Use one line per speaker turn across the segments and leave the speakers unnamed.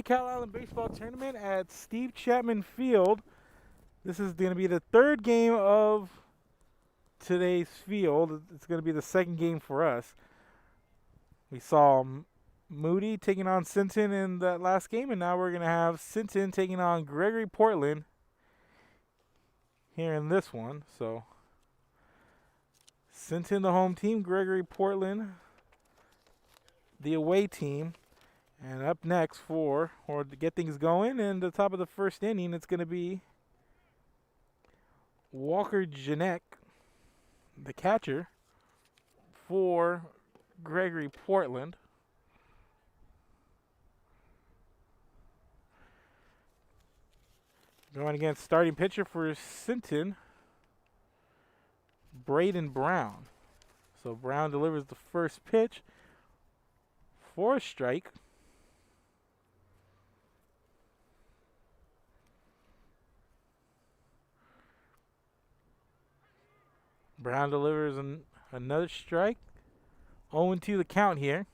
Calallen baseball tournament at Steve Chapman Field. This is going to be the third game of today's field. It's going to be the second game for us. We saw Moody taking on Sinton in that last game, and now we're going to have Sinton taking on Gregory-Portland here in this one. So Sinton, the home team, Gregory-Portland, the away team. And up next to get things going, in the top of the first inning, it's going to be Walker Janek, the catcher, for Gregory-Portland. Going against starting pitcher for Sinton, Braden Brown. So Brown delivers the first pitch for a strike. Brown delivers another strike. 0-2 the count here.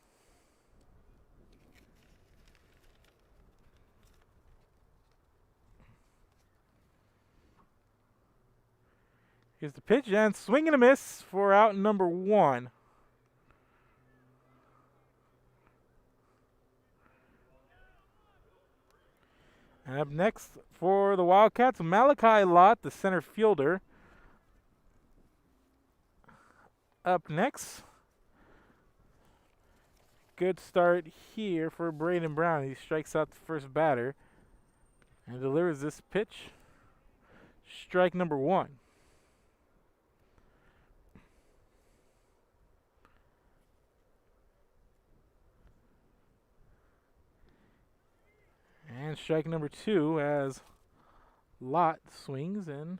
Here's the pitch, and swing and a miss for out number one. And up next for the Wildcats, Malachi Lott, the center fielder. Up next, good start here for Braden Brown. He strikes out the first batter and delivers this pitch. Strike number one. And strike number two as Lott swings and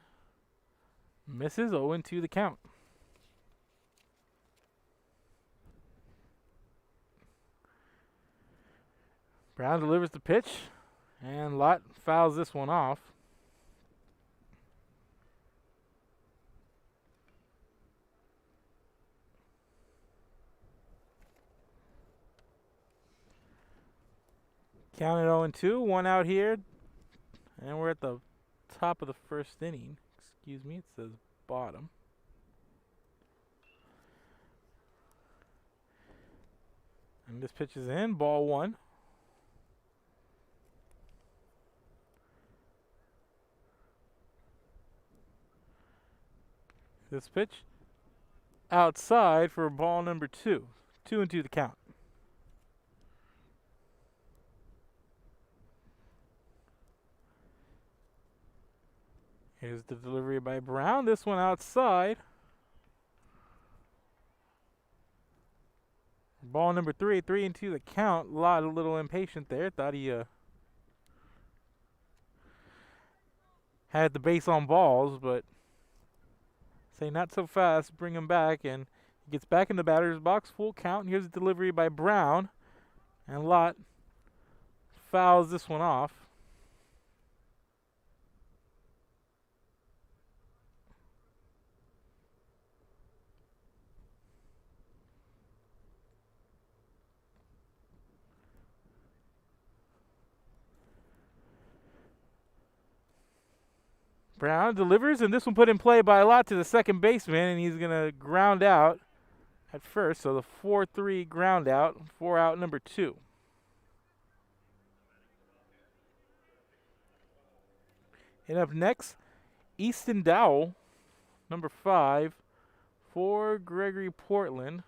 misses. 0-2 the count. Brown delivers the pitch, and Lott fouls this one off. Counted 0-2, one out here, and we're at the top of the first inning. Excuse me, it says bottom. And this pitch is in, ball one. This pitch outside for ball number two. 2-2 the count. Here's the delivery by Brown. This one outside. Ball number three. 3-2 the count. Lott a little impatient there. Thought he had the base on balls, but say not so fast. Bring him back, and he gets back in the batter's box. Full count. Here's the delivery by Brown, and Lott fouls this one off. Brown delivers, and this one put in play by Lott to the second baseman, and he's going to ground out at first. So the 4-3 ground out for out number two. And up next, Easton Dowell, number 5, for Gregory-Portland.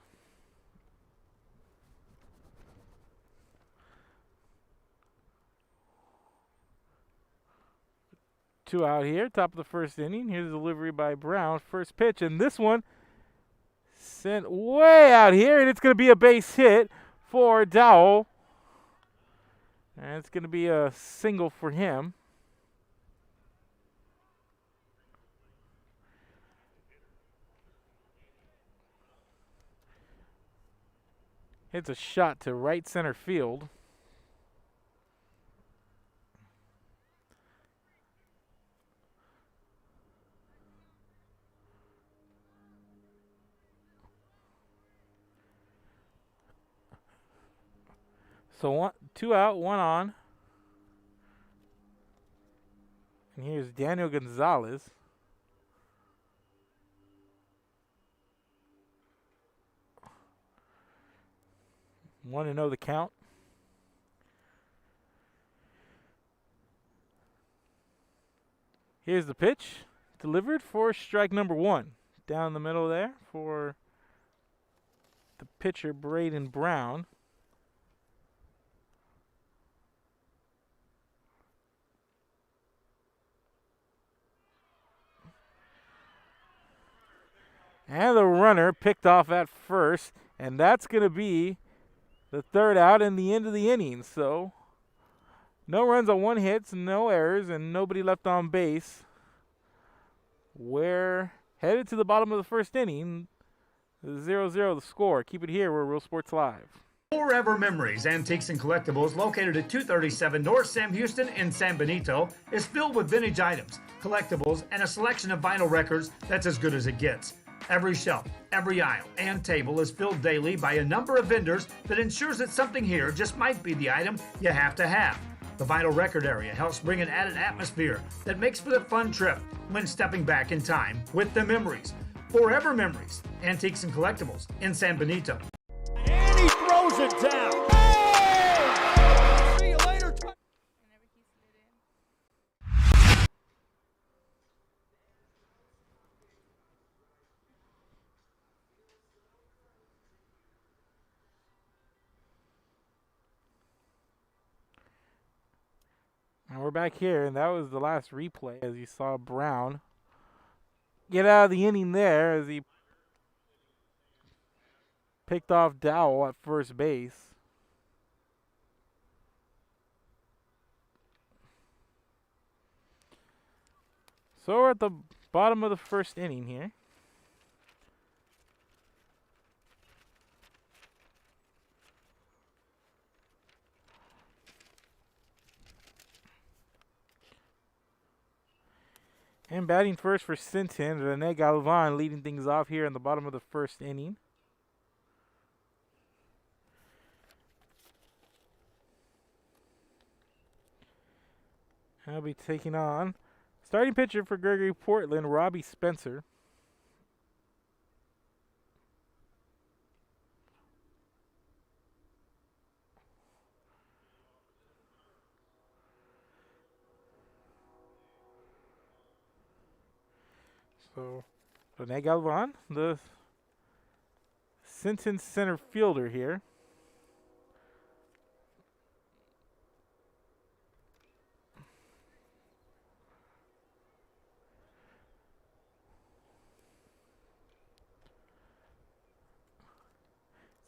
Two out here, top of the first inning. Here's the delivery by Brown. First pitch, and this one sent way out here, and it's going to be a base hit for Dowell. And it's going to be a single for him. It's a shot to right center field. So two out, one on. And here's Daniel Gonzalez. 1-0 the count. Here's the pitch. Delivered for strike number 1. Down the middle there for the pitcher, Braden Brown. And the runner picked off at first, and that's going to be the third out and the end of the inning. So no runs on 1 hit, no errors, and nobody left on base. We're headed to the bottom of the first inning. 0-0 the score. Keep it here. We're Real Sports Live.
Forever Memories, Antiques and Collectibles, located at 237 North Sam Houston in San Benito, is filled with vintage items, collectibles, and a selection of vinyl records that's as good as it gets. Every shelf, every aisle, and table is filled daily by a number of vendors that ensures that something here just might be the item you have to have. The vinyl record area helps bring an added atmosphere that makes for the fun trip when stepping back in time with the memories. Forever Memories, Antiques and Collectibles in San Benito.
And he throws it down. Hey! See you later.
And we're back here, and that was the last replay as you saw Brown get out of the inning there as he picked off Dowell at first base. So we're at the bottom of the first inning here. And batting first for Sinton, Rene Galvan leading things off here in the bottom of the first inning. I'll be taking on starting pitcher for Gregory-Portland, Robbie Spencer. So, Rene Galvan, the Sinton center fielder here.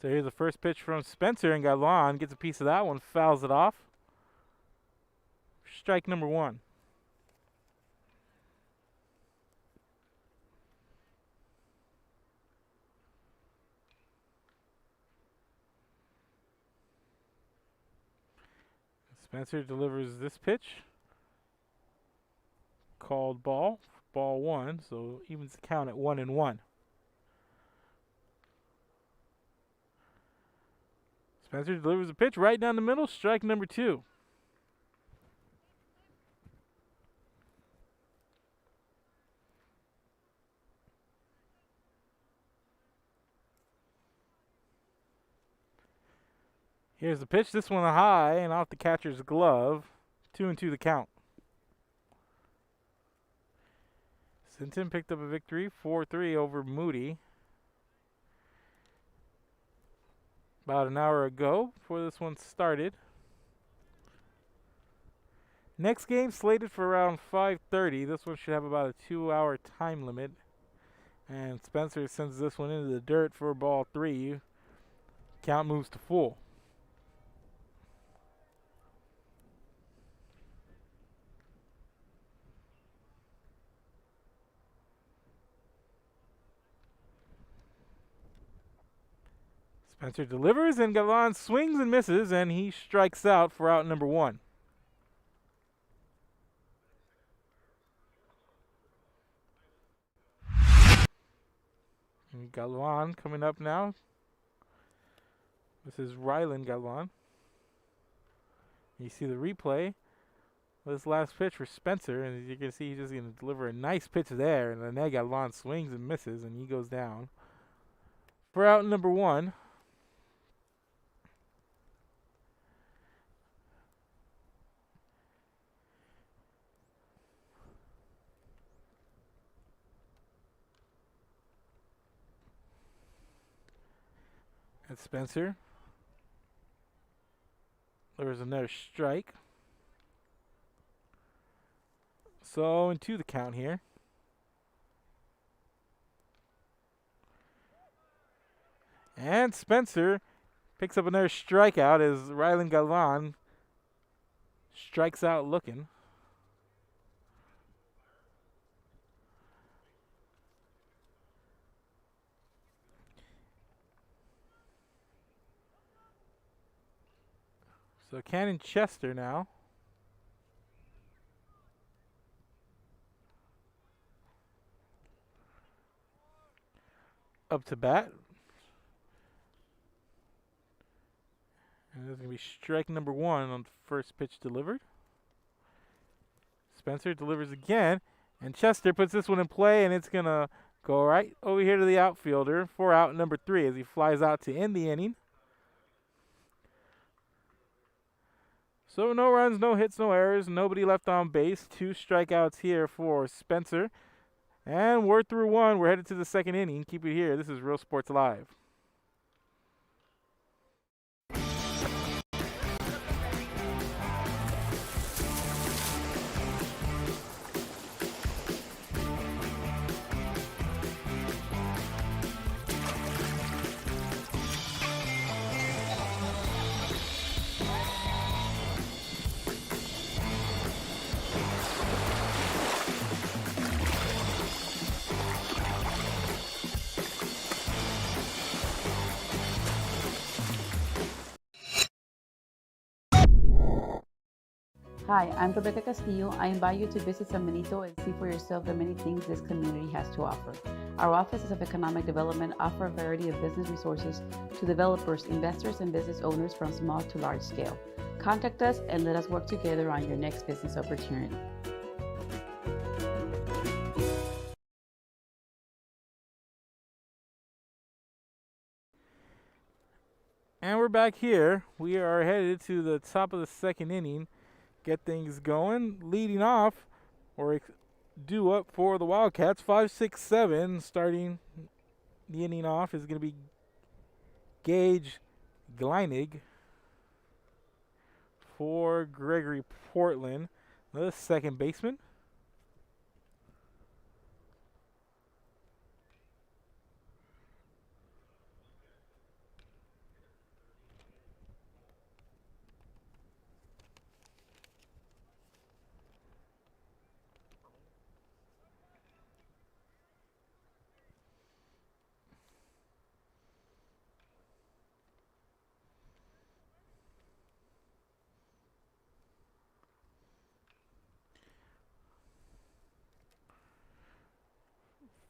So here's the first pitch from Spencer, and Galvan gets a piece of that one, fouls it off. Strike number 1. Spencer delivers this pitch. Called ball 1, so evens the count at 1-1. Spencer delivers a pitch right down the middle, strike number 2. Here's the pitch, this one high and off the catcher's glove. 2-2 the count. Sinton picked up a victory, 4-3 over Moody. About an hour ago before this one started. Next game slated for around 5:30. This one should have about a 2-hour time limit. And Spencer sends this one into the dirt for ball 3. Count moves to full. Spencer delivers, and Galvan swings and misses, and he strikes out for out number 1. And Galvan coming up now. This is Rylan Galvan. You see the replay. this last pitch for Spencer, and as you can see, he's just going to deliver a nice pitch there, and then Calallen swings and misses, and he goes down for out number 1. And Spencer, there's another strike. So 0-2 the count here. And Spencer picks up another strikeout as Rylan Calallen strikes out looking. So Cannon Chester now. Up to bat. And there's going to be strike number 1 on the first pitch delivered. Spencer delivers again. And Chester puts this one in play, and it's going to go right over here to the outfielder for out number 3 as he flies out to end the inning. So no runs, no hits, no errors, nobody left on base. 2 strikeouts here for Spencer. And we're through 1. We're headed to the second inning. Keep it here. This is Real Sports Live.
Hi, I'm Rebecca Castillo. I invite you to visit San Benito and see for yourself the many things this community has to offer. Our offices of economic development offer a variety of business resources to developers, investors, and business owners from small to large scale. Contact us and let us work together on your next business opportunity.
And we're back here. We are headed to the top of the second inning. Get things going. Leading off, or due up for the Wildcats, 5-6-7. Starting the inning off is going to be Gage Gleinig for Gregory-Portland, the second baseman.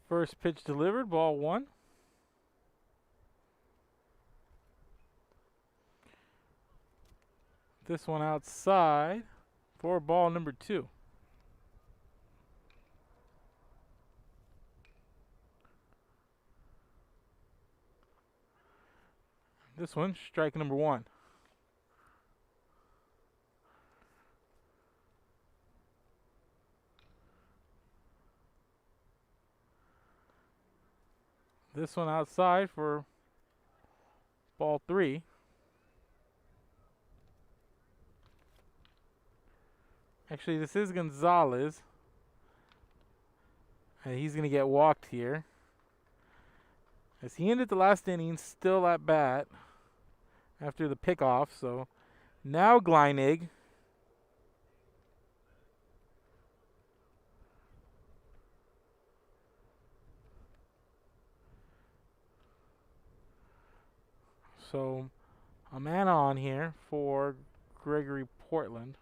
First pitch delivered, ball 1. This one outside for ball number 2. This one, strike number 1. This one outside for ball 3. Actually, this is Gonzalez. And he's going to get walked here. As he ended the last inning, still at bat after the pickoff. So now Gleinig. So a man on here for Gregory-Portland.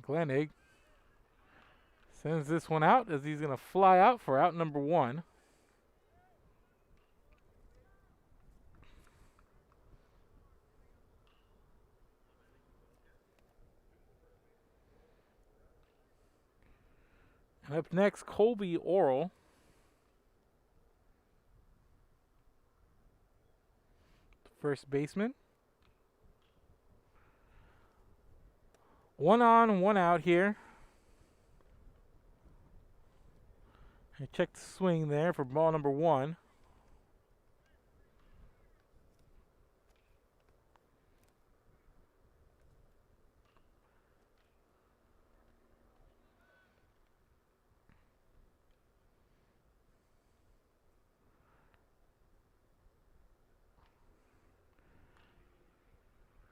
Gleinig sends this one out as he's going to fly out for out number 1. Up next, Colby Oral. First baseman. 1 on, 1 out here. I checked the swing there for ball number 1.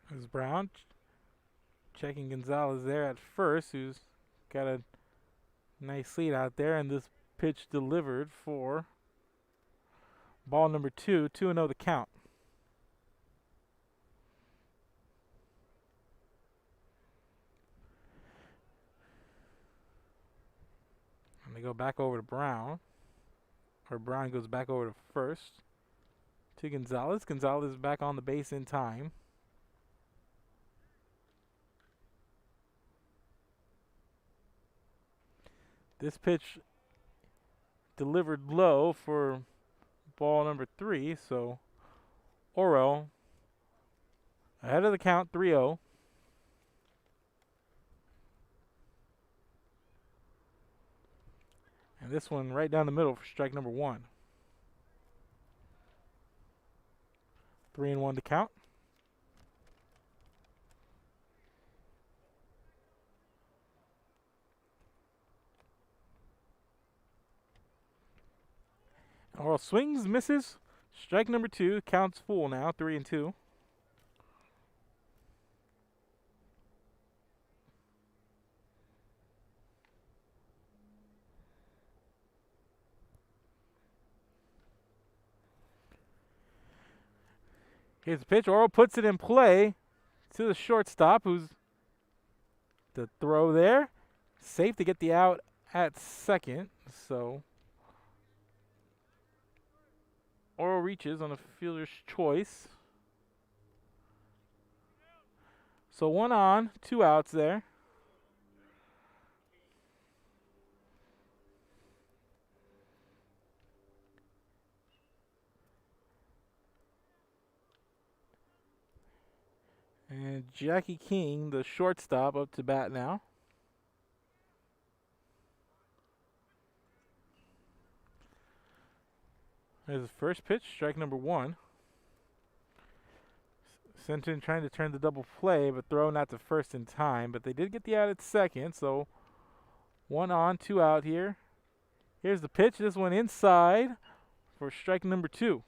There's Brown checking Gonzalez there at first, who's got a nice lead out there, and this pitch delivered for ball number 2, 2-0 the count. And they go back over to Brown, or Brown goes back over to first to Gonzalez. Gonzalez is back on the base in time. This pitch delivered low for ball number 3, so Oro ahead of the count, 3-0. And this one right down the middle for strike number 1. 3-1 to count. Oral swings, misses. Strike number 2, counts full now, 3-2. Here's the pitch. Oral puts it in play to the shortstop, who's the throw there. Safe to get the out at second, so Oral reaches on a fielder's choice. So 1 on, 2 outs there. And Jackie King, the shortstop, up to bat now. There's the first pitch, strike number 1. Sinton trying to turn the double play, but throw not to first in time. But they did get the out at second, so 1 on, 2 out here. Here's the pitch. This one inside for strike number 2.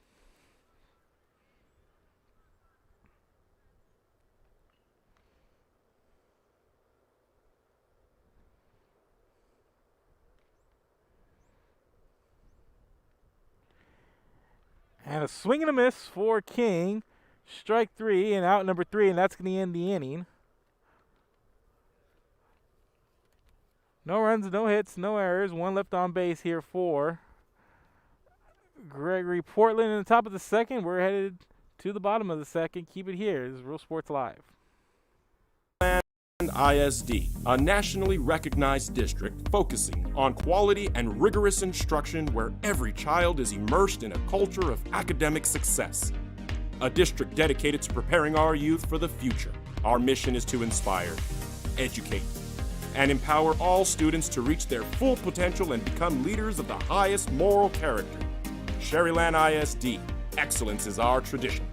And a swing and a miss for King. Strike 3 and out number 3, and that's going to end the inning. No runs, no hits, no errors. 1 left on base here for Gregory-Portland. In the top of the second, we're headed to the bottom of the second. Keep it here. This is Real Sports Live.
ISD, a nationally recognized district focusing on quality and rigorous instruction where every child is immersed in a culture of academic success. A district dedicated to preparing our youth for the future. Our mission is to inspire, educate, and empower all students to reach their full potential and become leaders of the highest moral character. Sherryland ISD, excellence is our tradition.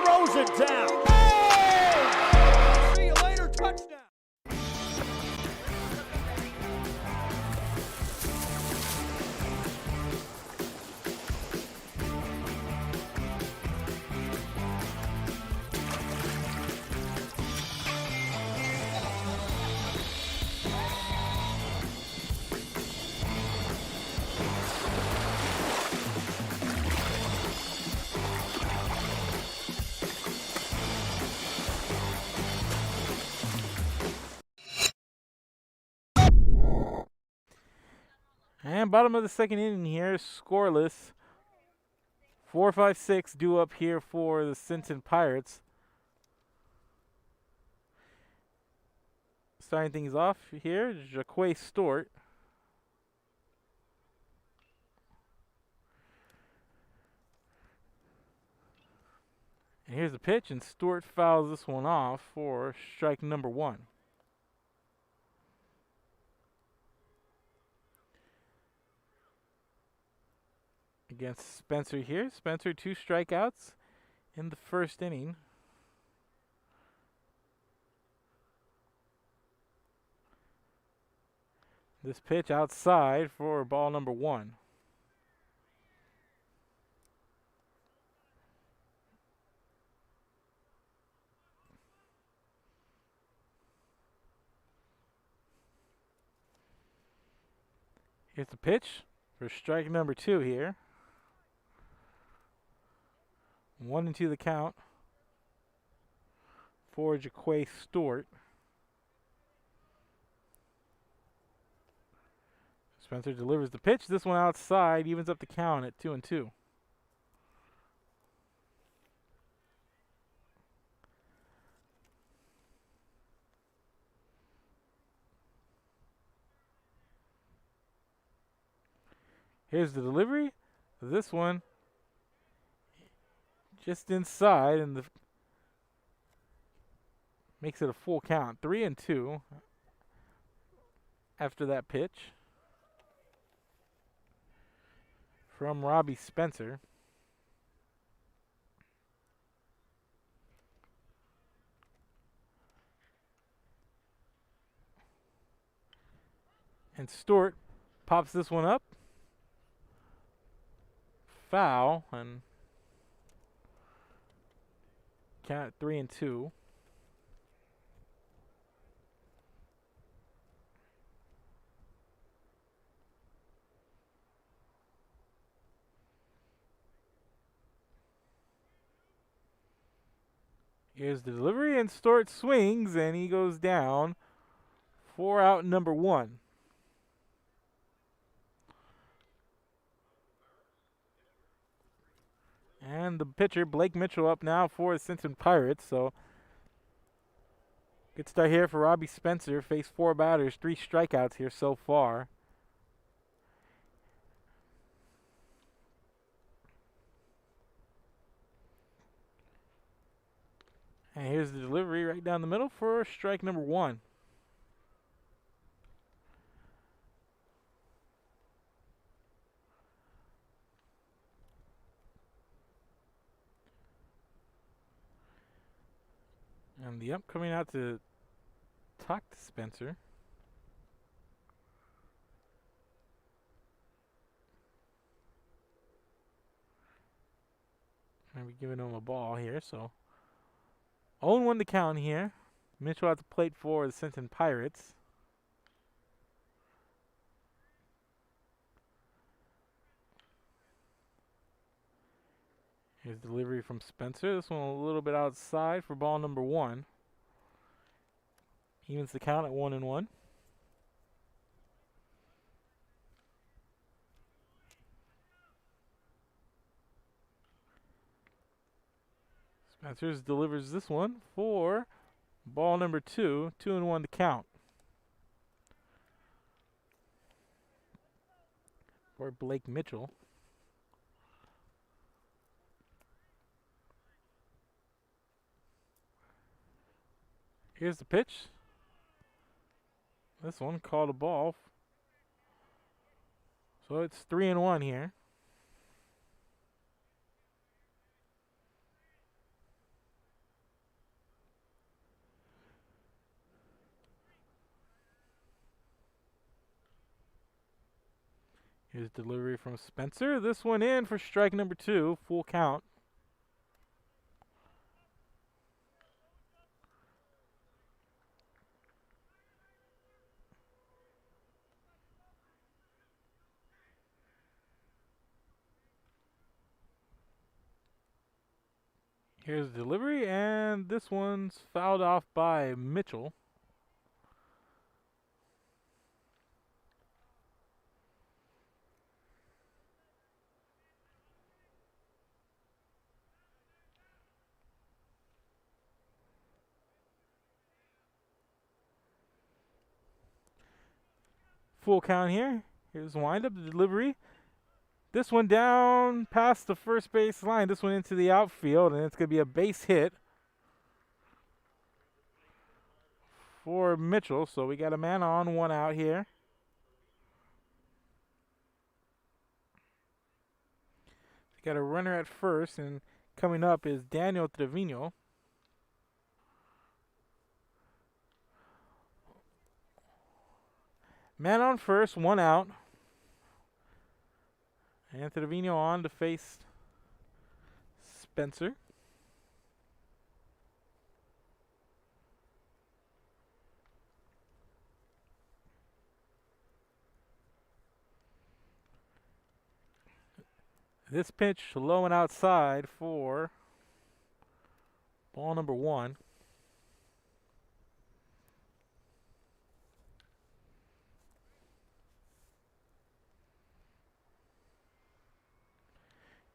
Throws it down. Oh! See you later, touchdown.
And bottom of the second inning here, scoreless. 4-5-6 due up here for the Sinton Pirates. Starting things off here, Jaquay Stewart. And here's the pitch, and Stewart fouls this one off for strike number 1. Against Spencer here. Spencer 2 strikeouts in the first inning. This pitch outside for ball number 1. Here's the pitch for strike number 2 here. 1-2 the count for Jaquay Stewart. Spencer delivers the pitch. This one outside, evens up the count at 2-2. Here's the delivery. This one just inside, and makes it a full count. 3-2 after that pitch from Robbie Spencer. And Stewart pops this one up. Foul, and count at 3-2. Here's the delivery, and Stewart swings, and he goes down for out number 1. And the pitcher, Blake Mitchell, up now for the Sinton Pirates. So, good start here for Robbie Spencer. Faced 4 batters, 3 strikeouts here so far. And here's the delivery right down the middle for strike number 1. And the up coming out to talk to Spencer. Maybe giving him a ball here, so 0-1 the count here. Mitchell at the plate for the Sinton Pirates. Here's delivery from Spencer. This one a little bit outside for ball number 1. Evens the count at 1-1. Spencer delivers this one for ball number 2. 2-1 to count for Blake Mitchell. Here's the pitch. This one called a ball. So it's 3-1 here. Here's delivery from Spencer. This one in for strike number 2. Full count. Here's the delivery, and this one's fouled off by Mitchell. Full count here. Here's the windup, the delivery. This one down past the first base line. This one into the outfield, and it's going to be a base hit for Mitchell. So we got a man on, one out here. We got a runner at first, and coming up is Daniel Trevino. Man on first, one out. And Trevino on to face Spencer. This pitch low and outside for ball number 1.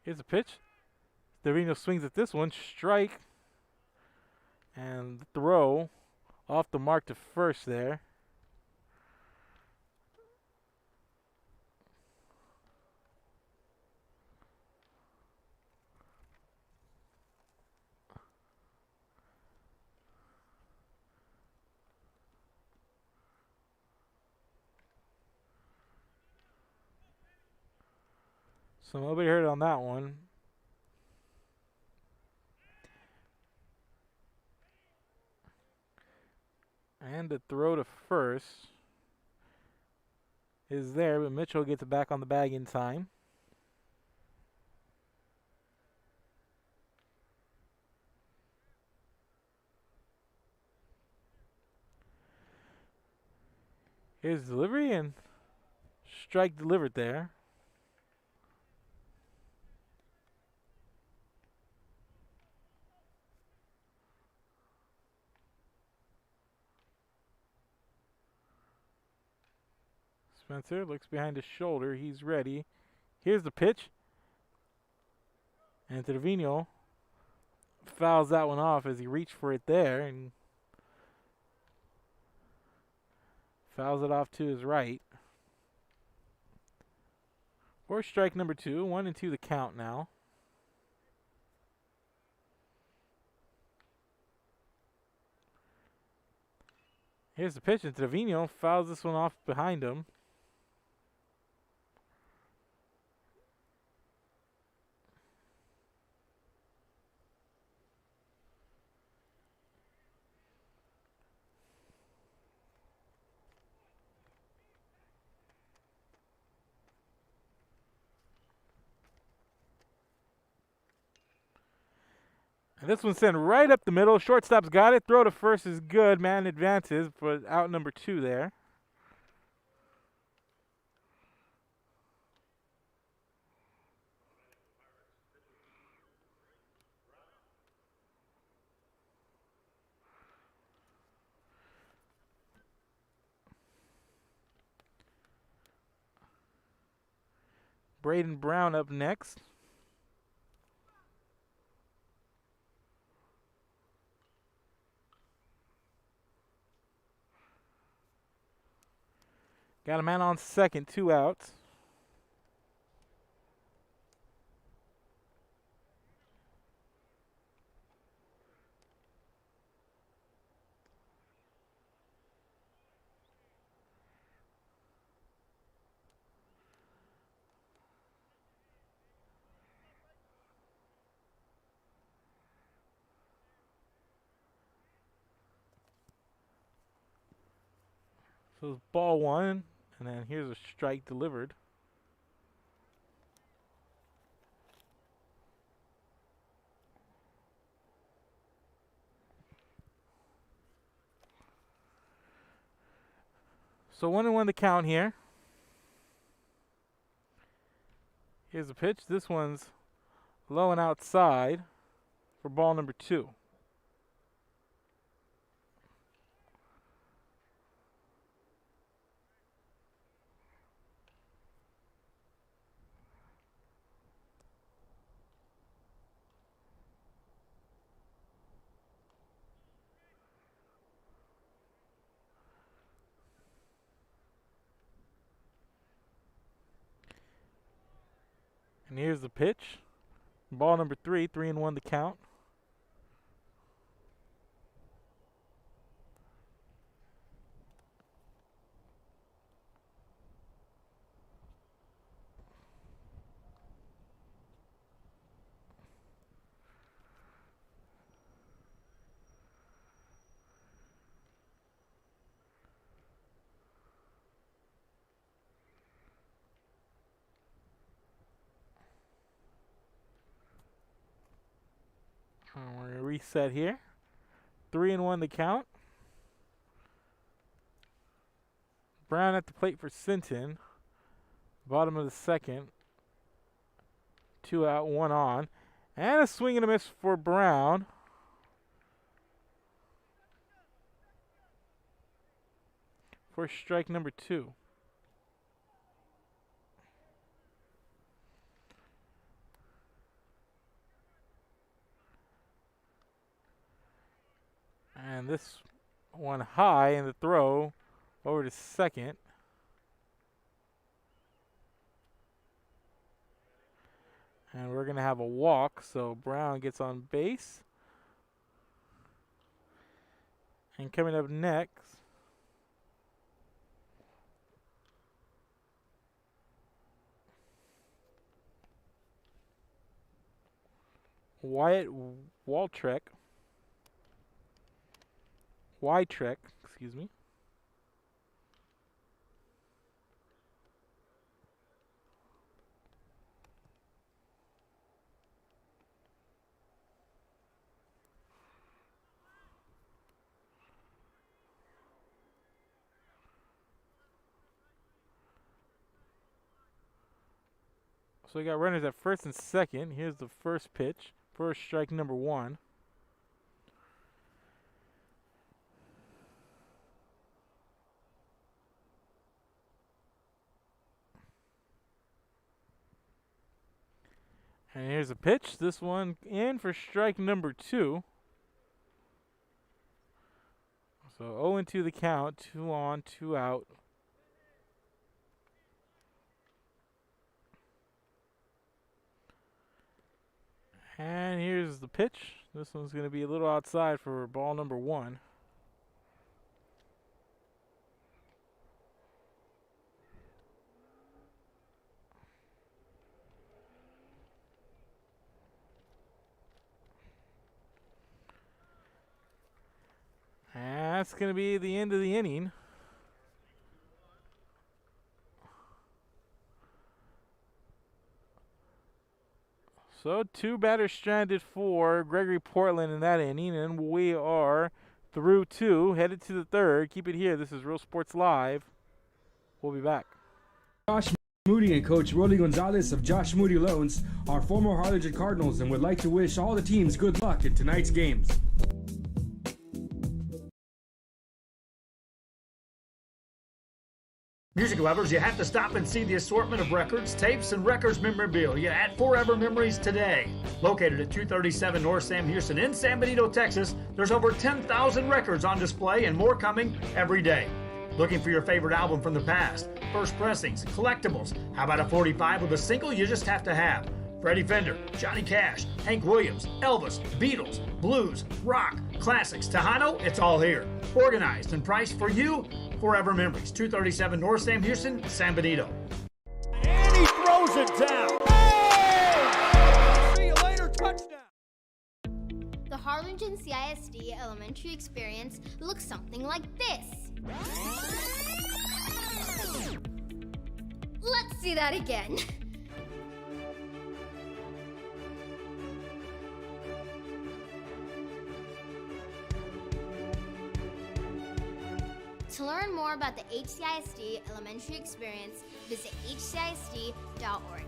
Here's a pitch. Trevino swings at this one. Strike. And throw off the mark to first there. So nobody heard on that one. And the throw to first is there, but Mitchell gets it back on the bag in time. Here's delivery and strike delivered there. Spencer looks behind his shoulder. He's ready. Here's the pitch. And Trevino fouls that one off as he reached for it there and fouls it off to his right. For strike number 2. 1-2 the count now. Here's the pitch, and Trevino fouls this one off behind him. And this one's sent right up the middle. Shortstop's got it. Throw to first is good. Man advances, but out number 2 there. Braden Brown up next. Got a man on second, 2 outs. So it's ball 1, and then here's a strike delivered. So 1-1 the count here. Here's a pitch. This one's low and outside for ball number 2. And here's the pitch. Ball number 3, 3-1 the count. We're going to reset here. 3-1 the count. Brown at the plate for Sinton. Bottom of the second. 2 out, 1 on. And a swing and a miss for Brown. For strike number 2. And this one high in the throw over to second. And we're going to have a walk, so Brown gets on base. And coming up next, Wyatt Wytrek, excuse me. So we got runners at first and second. Here's the first pitch. First strike number 1. And here's a pitch. This one in for strike number 2. So 0-2 the count. 2 on, 2 out. And here's the pitch. This one's going to be a little outside for ball number 1. And that's going to be the end of the inning. So 2 batters stranded for Gregory-Portland in that inning, and we are through 2, headed to the 3rd. Keep it here. This is Real Sports Live. We'll be back.
Josh Moody and Coach Rolly Gonzalez of Josh Moody Loans are former Harlingen Cardinals and would like to wish all the teams good luck in tonight's games.
Music lovers, you have to stop and see the assortment of records, tapes, and records memorabilia at Forever Memories today. Located at 237 North Sam Houston in San Benito, Texas, there's over 10,000 records on display and more coming every day. Looking for your favorite album from the past, first pressings, collectibles? How about a 45 with a single you just have to have? Freddie Fender, Johnny Cash, Hank Williams, Elvis, Beatles, blues, rock, classics, Tejano, it's all here. Organized and priced for you. Forever Memories, 237 North Sam Houston, San Benito.
And he throws it down. Hey! See you later, touchdown.
The Harlingen CISD elementary experience looks something like this. Let's see that again. To learn more about the HCISD elementary experience, visit hcisd.org.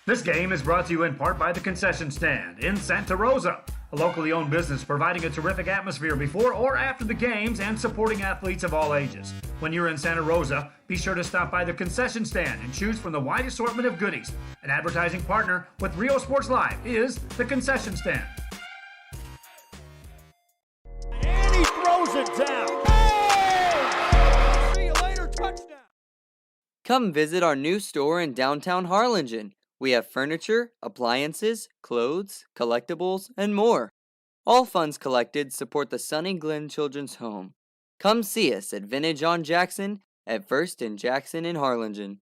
This game is brought to you in part by the Concession Stand in Santa Rosa, a locally owned business providing a terrific atmosphere before or after the games and supporting athletes of all ages. When you're in Santa Rosa, be sure to stop by the Concession Stand and choose from the wide assortment of goodies. An advertising partner with Rio Sports Live is the Concession Stand.
And he throws it down. Oh! See you later, touchdown.
Come visit our new store in downtown Harlingen. We have furniture, appliances, clothes, collectibles, and more. All funds collected support the Sunny Glen Children's Home. Come see us at Vintage on Jackson at First and Jackson in Harlingen.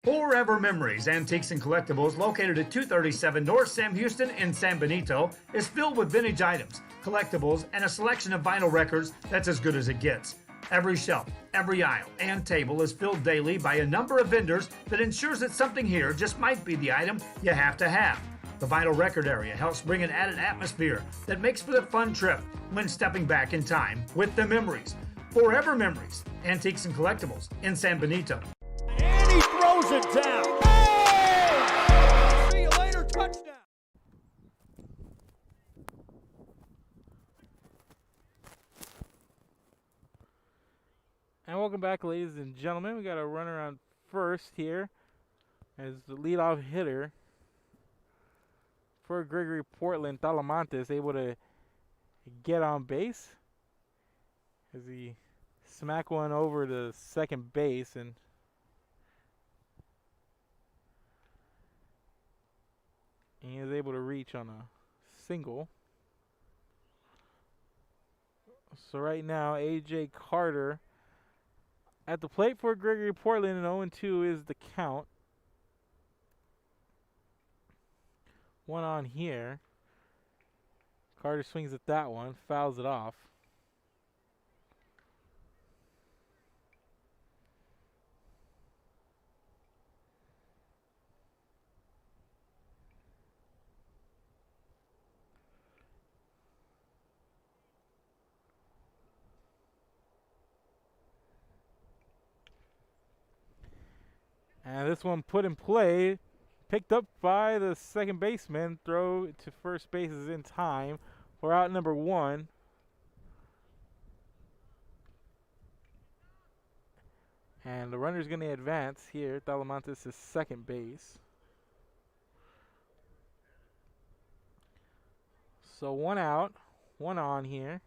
Forever Memories, Antiques and Collectibles, located at 237 North Sam Houston in San Benito, is filled with vintage items, collectibles, and a selection of vinyl records that's as good as it gets. Every shelf, every aisle, and table is filled daily by a number of vendors that ensures that something here just might be the item you have to have. The vinyl record area helps bring an added atmosphere that makes for the fun trip when stepping back in time with the memories. Forever Memories, Antiques and Collectibles in San Benito.
And he throws it down. Oh! See you later, touchdown.
And welcome back, ladies and gentlemen. We got a runner on first here as the leadoff hitter for Gregory-Portland. Talamantes able to get on base as he smack one over to second base, and he is able to reach on a single. So right now, A.J. Carter at the plate for Gregory-Portland, and 0-2 is the count. One on here. Carter swings at that one, fouls it off. And this one put in play, picked up by the second baseman. Throw to first base is in time for out number one. And the runner's going to advance here. Talamantes is second base. So one out, one on here.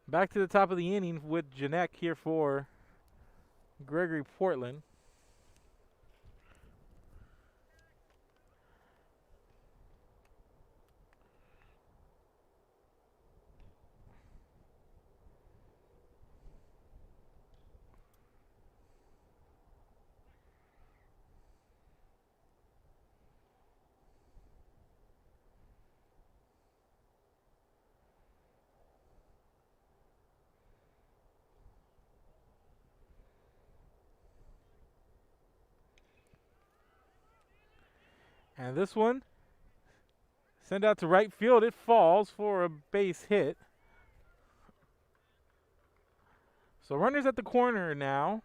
Back to the top of the inning with Janek here for Gregory-Portland. And this one, send out to right field. It falls for a base hit. So runners at the corner now.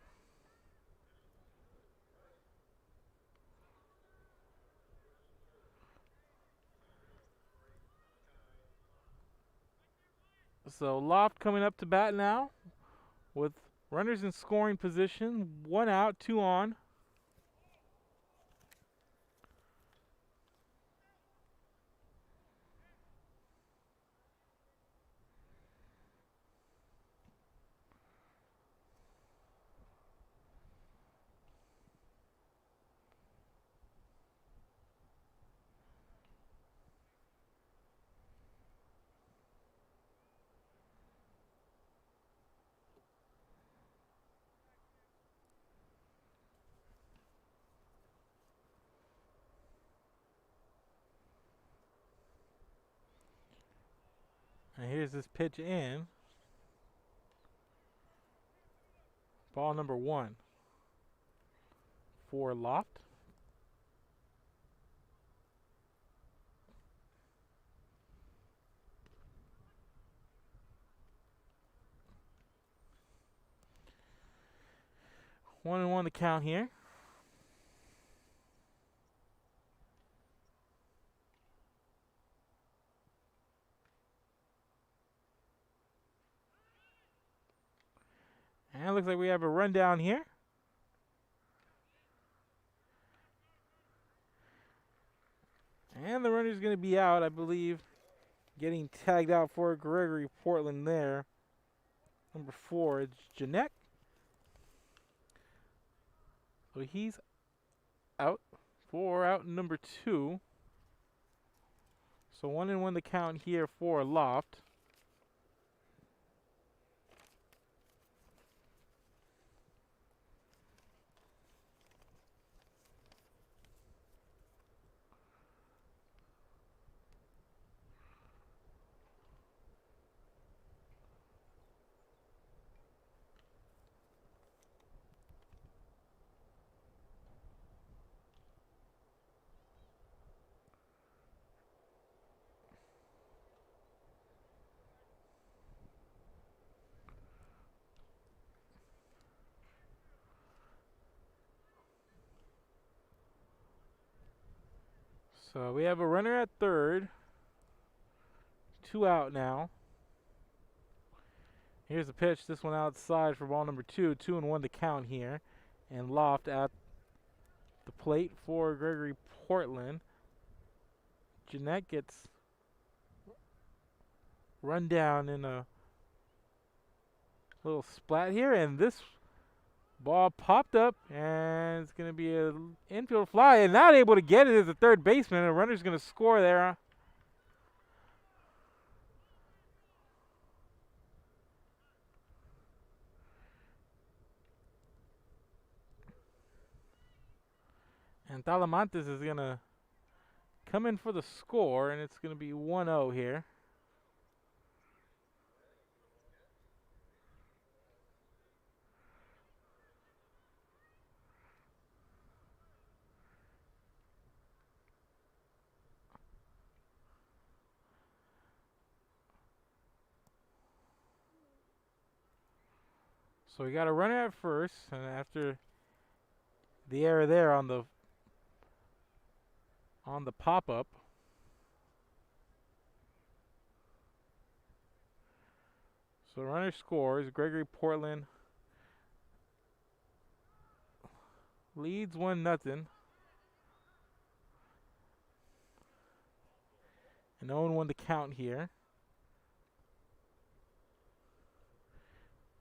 So Loft coming up to bat now with runners in scoring position. One out, two on. And here's this pitch in. Ball number one for Loft. 1-1 the count here. And it looks like we have a rundown here. And the runner's going to be out, I believe. Getting tagged out for Gregory-Portland there. Number 4, it's Jeanette. So he's out. 4 out, number 2. So 1-1 the count here for Loft. So we have a runner at third. 2 out now. Here's the pitch. This one outside for ball number 2. 2-1 to count here. And Loft at the plate for Gregory-Portland. Jeanette gets run down in a little splat here. And this ball popped up, and it's going to be an infield fly, and not able to get it as a third baseman. A runner's going to score there. And Talamantes is going to come in for the score, and it's going to be 1-0 here. So we got a runner at first, and after the error there on the pop-up, so runner scores. Gregory-Portland leads 1-0. And 0-1 to count here.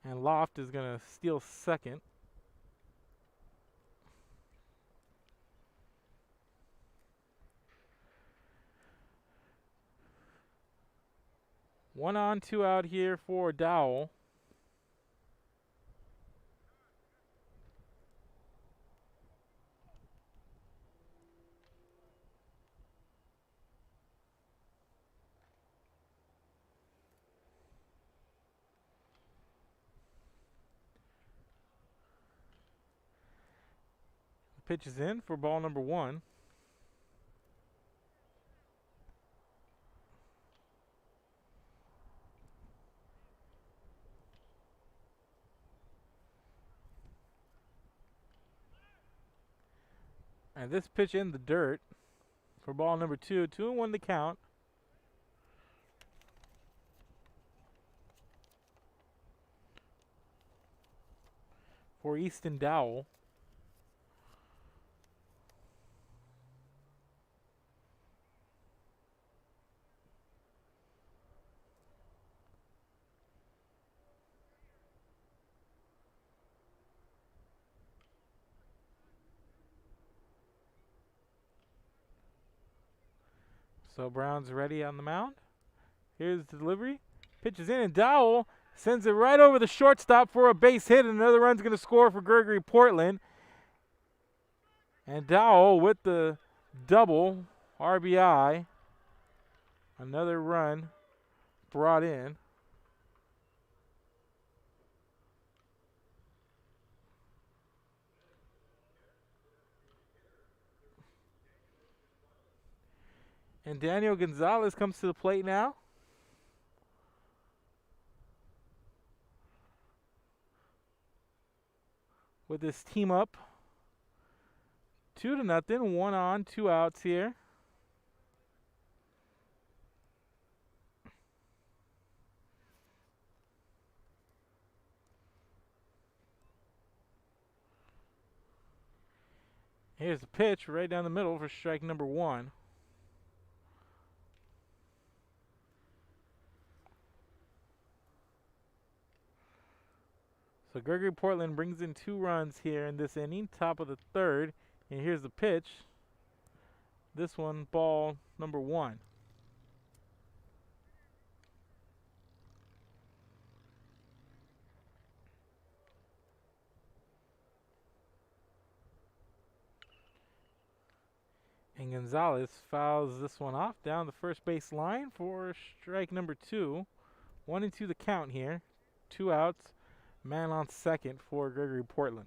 And Loft is going to steal second. One on, 2 out here for Dowell. Pitch is in for ball number 1. And this pitch in the dirt for ball number 2. 2-1 to count. For Easton Dowell. So Brown's ready on the mound. Here's the delivery. Pitches in, and Dowell sends it right over the shortstop for a base hit, and another run's going to score for Gregory-Portland. And Dowell with the double RBI. Another run brought in. And Daniel Gonzalez comes to the plate now. put this team up 2-0. 1 on, 2 outs here. Here's the pitch right down the middle for strike number 1. So Gregory-Portland brings in 2 runs here in this inning, top of the 3rd. And here's the pitch. This one, ball number 1. And Gonzalez fouls this one off down the first base line for strike number 2. 1-2 the count here. 2 outs. Man on second for Gregory-Portland.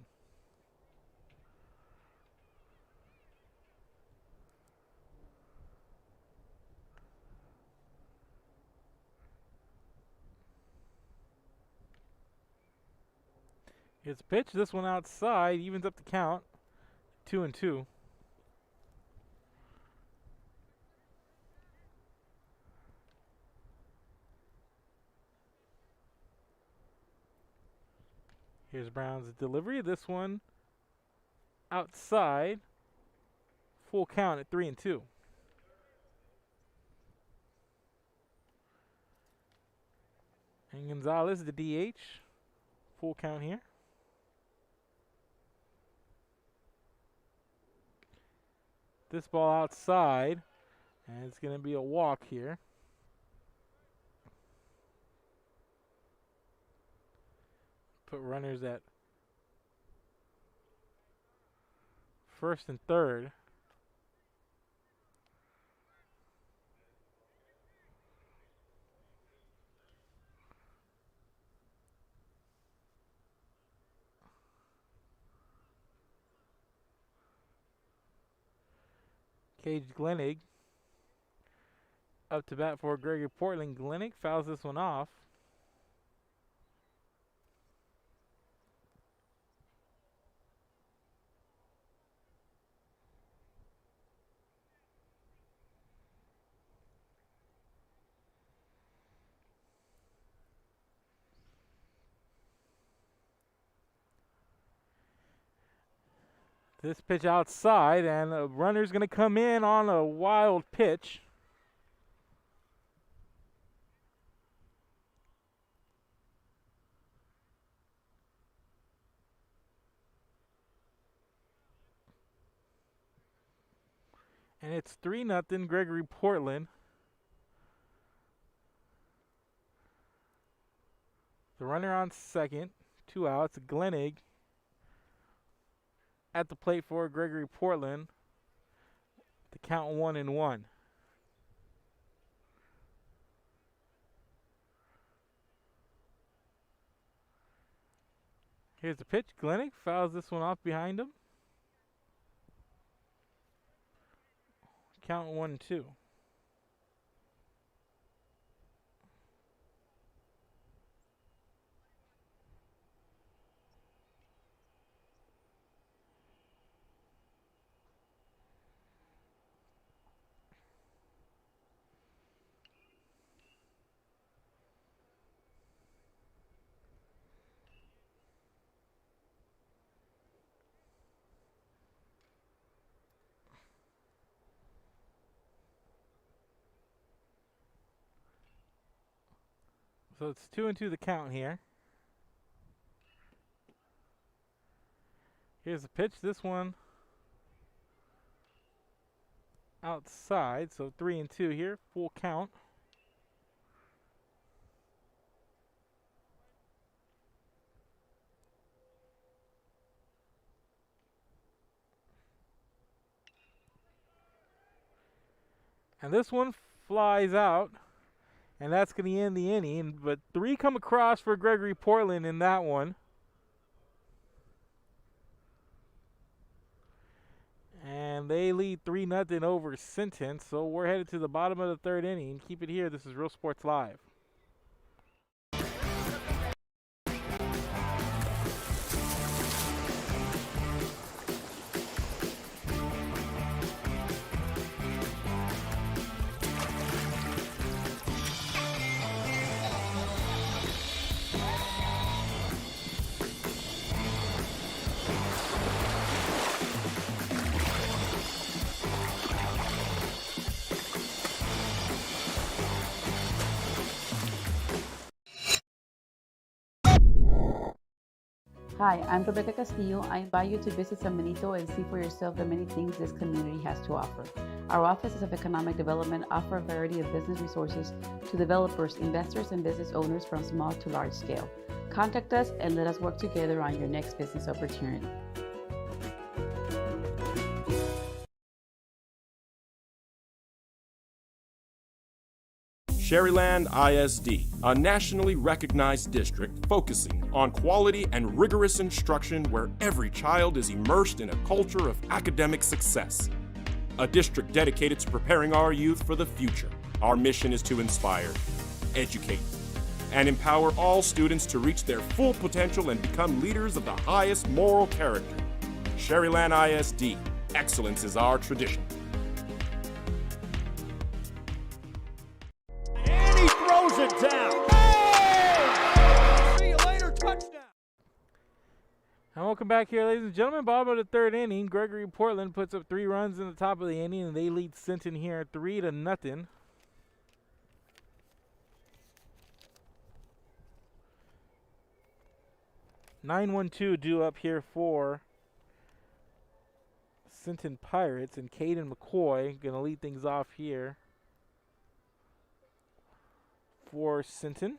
Here's a pitch. This one outside. Evens up the count. 2-2. Here's Brown's delivery. This one outside. Full count at 3-2. And Gonzalez, the DH. Full count here. This ball outside. And it's going to be a walk here. Put runners at first and third. Cage Glennig up to bat for Gregory-Portland. Glennig fouls this one off. This pitch outside, and a runner's going to come in on a wild pitch. And it's 3-0 Gregory-Portland. The runner on second, 2 outs. Glennig at the plate for Gregory-Portland. The count 1-1. Here's the pitch. Glennig fouls this one off behind him. Count 1-2. So it's 2-2 the count here. Here's the pitch. This one outside. So 3-2 here. Full count. And this one flies out. And that's going to end the inning. But 3 come across for Gregory-Portland in that one. And they lead 3-0 over Sinton. So we're headed to the bottom of the 3rd inning. Keep it here. This is Real Sports Live.
Hi, I'm Rebecca Castillo. I invite you to visit San Benito and see for yourself the many things this community has to offer. Our offices of economic development offer a variety of business resources to developers, investors, and business owners from small to large scale. Contact us and let us work together on your next business opportunity.
Sherryland ISD, a nationally recognized district focusing on quality and rigorous instruction where every child is immersed in a culture of academic success. A district dedicated to preparing our youth for the future. Our mission is to inspire, educate, and empower all students to reach their full potential and become leaders of the highest moral character. Sherryland ISD, excellence is our tradition.
And he throws it down. Oh! See you later, touchdown.
And welcome back here, ladies and gentlemen. Bottom of the third inning, Gregory-Portland puts up 3 runs in the top of the inning, and they lead Sinton here 3-0. (9-1-2) due up here for Sinton Pirates, and Caden McCoy going to lead things off here for Sinton.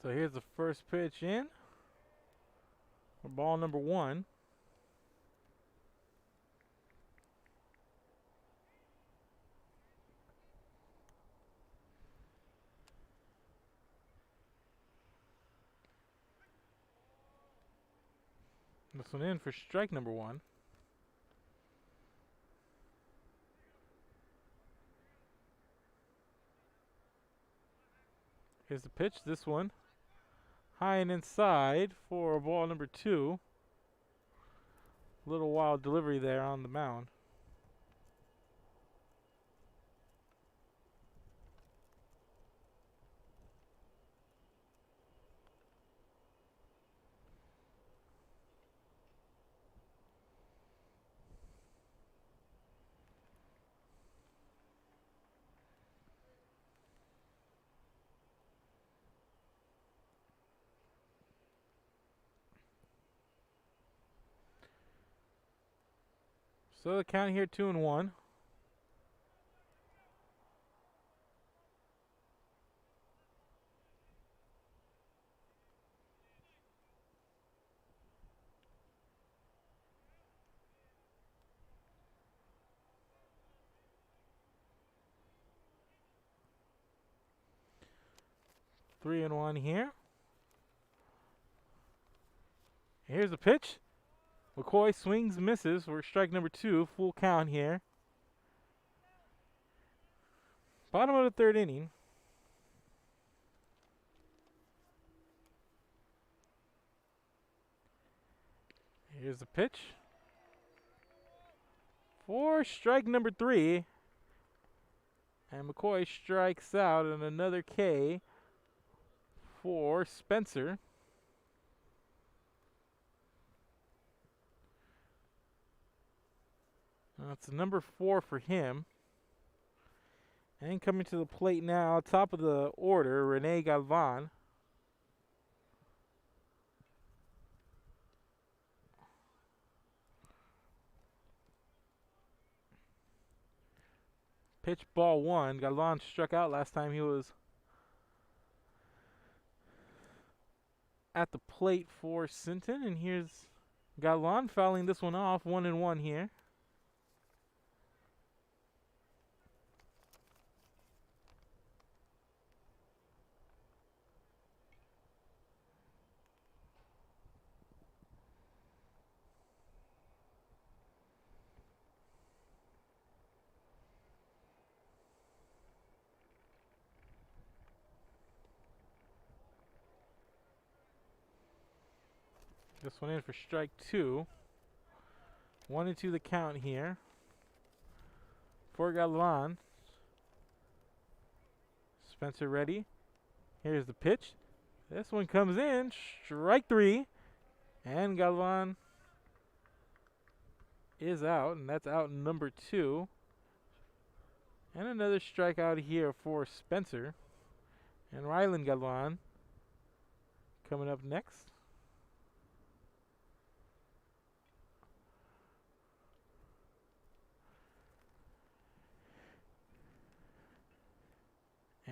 So here's the first pitch in for ball number 1. This one in for strike number 1. Here's the pitch. This one high and inside for ball number 2. Little wild delivery there on the mound. So the count here 2-1. Three and one here. Here's the pitch. McCoy swings, misses for strike number 2. Full count here. Bottom of the third inning. Here's the pitch for strike number 3. And McCoy strikes out, and another K for Spencer. That's number 4 for him. And coming to the plate now, top of the order, Rene Galvan. Pitch ball 1. Galvan struck out last time he was at the plate for Sinton. And here's Galvan fouling this one off. 1-1 here. This one in for strike 2. 1-2 the count here. for Calallen. Spencer ready. Here's the pitch. This one comes in. Strike 3. And Calallen is out. And that's out number 2. And another strikeout here for Spencer. And Rylan Calallen coming up next.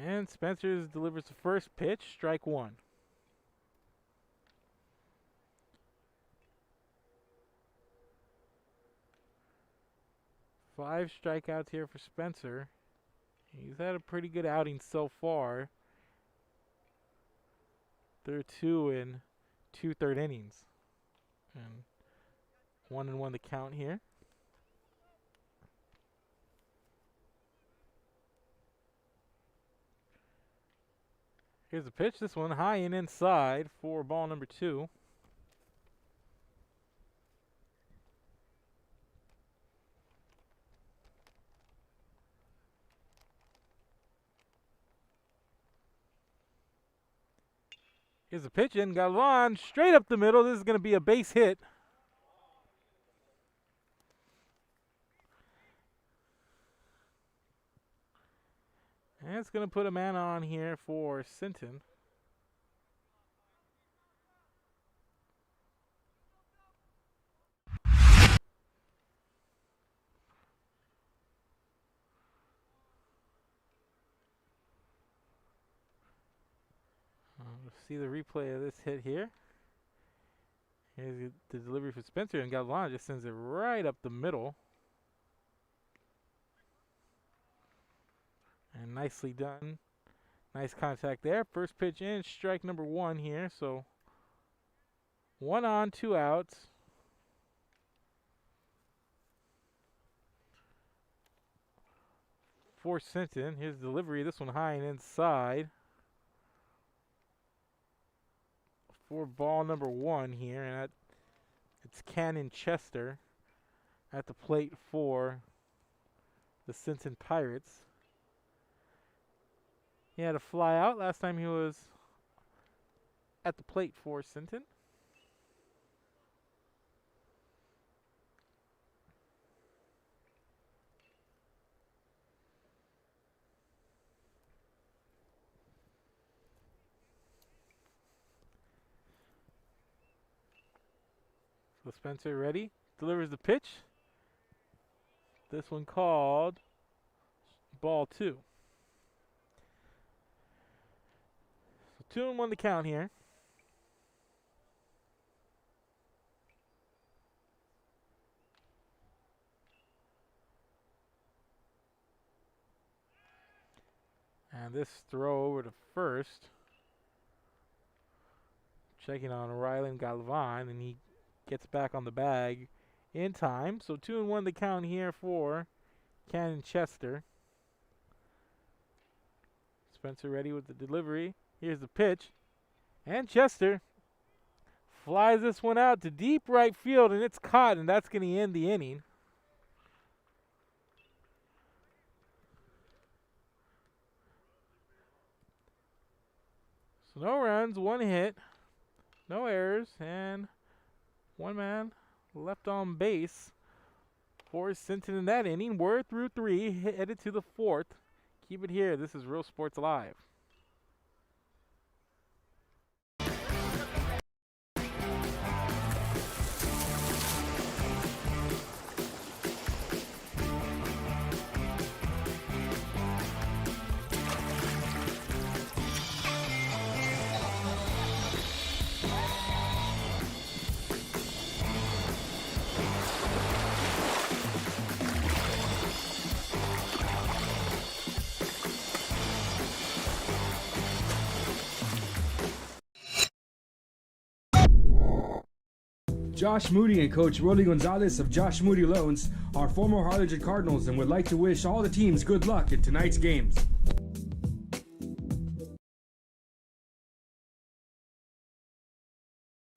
And Spencer delivers the first pitch, strike 1. Five strikeouts here for Spencer. He's had a pretty good outing so far. They're 2 in 2/3 innings. And 1-1 the count here. Here's the pitch. This one high and inside for ball number 2. Here's the pitch, and Calallen straight up the middle. This is going to be a base hit. And it's going to put a man on here for Sinton. We'll see the replay of this hit here. Here's the delivery for Spencer, and Calallen just sends it right up the middle. And nicely done. Nice contact there. First pitch in, strike number 1 here. So 1 on, 2 outs. For Sinton. Here's the delivery. This one high and inside. For ball number 1 here. And it's Cannon Chester at the plate for the Sinton Pirates. He had a fly out last time he was at the plate for Sinton. So Spencer ready, delivers the pitch. This one called ball 2. 2-1 the count here. And this throw over to first. Checking on Rylan Calallen, and he gets back on the bag in time. So 2-1 the count here for Cannon Chester. Spencer ready with the delivery. Here's the pitch, and Chester flies this one out to deep right field, and it's caught, and that's going to end the inning. So no runs, 1 hit, no errors, and 1 man left on base for Sinton in that inning. We're through 3, headed to the 4th. Keep it here. This is Real Sports Live.
Josh Moody and Coach Rolly Gonzalez of Josh Moody Loans are former Harlingen Cardinals and would like to wish all the teams good luck in tonight's games.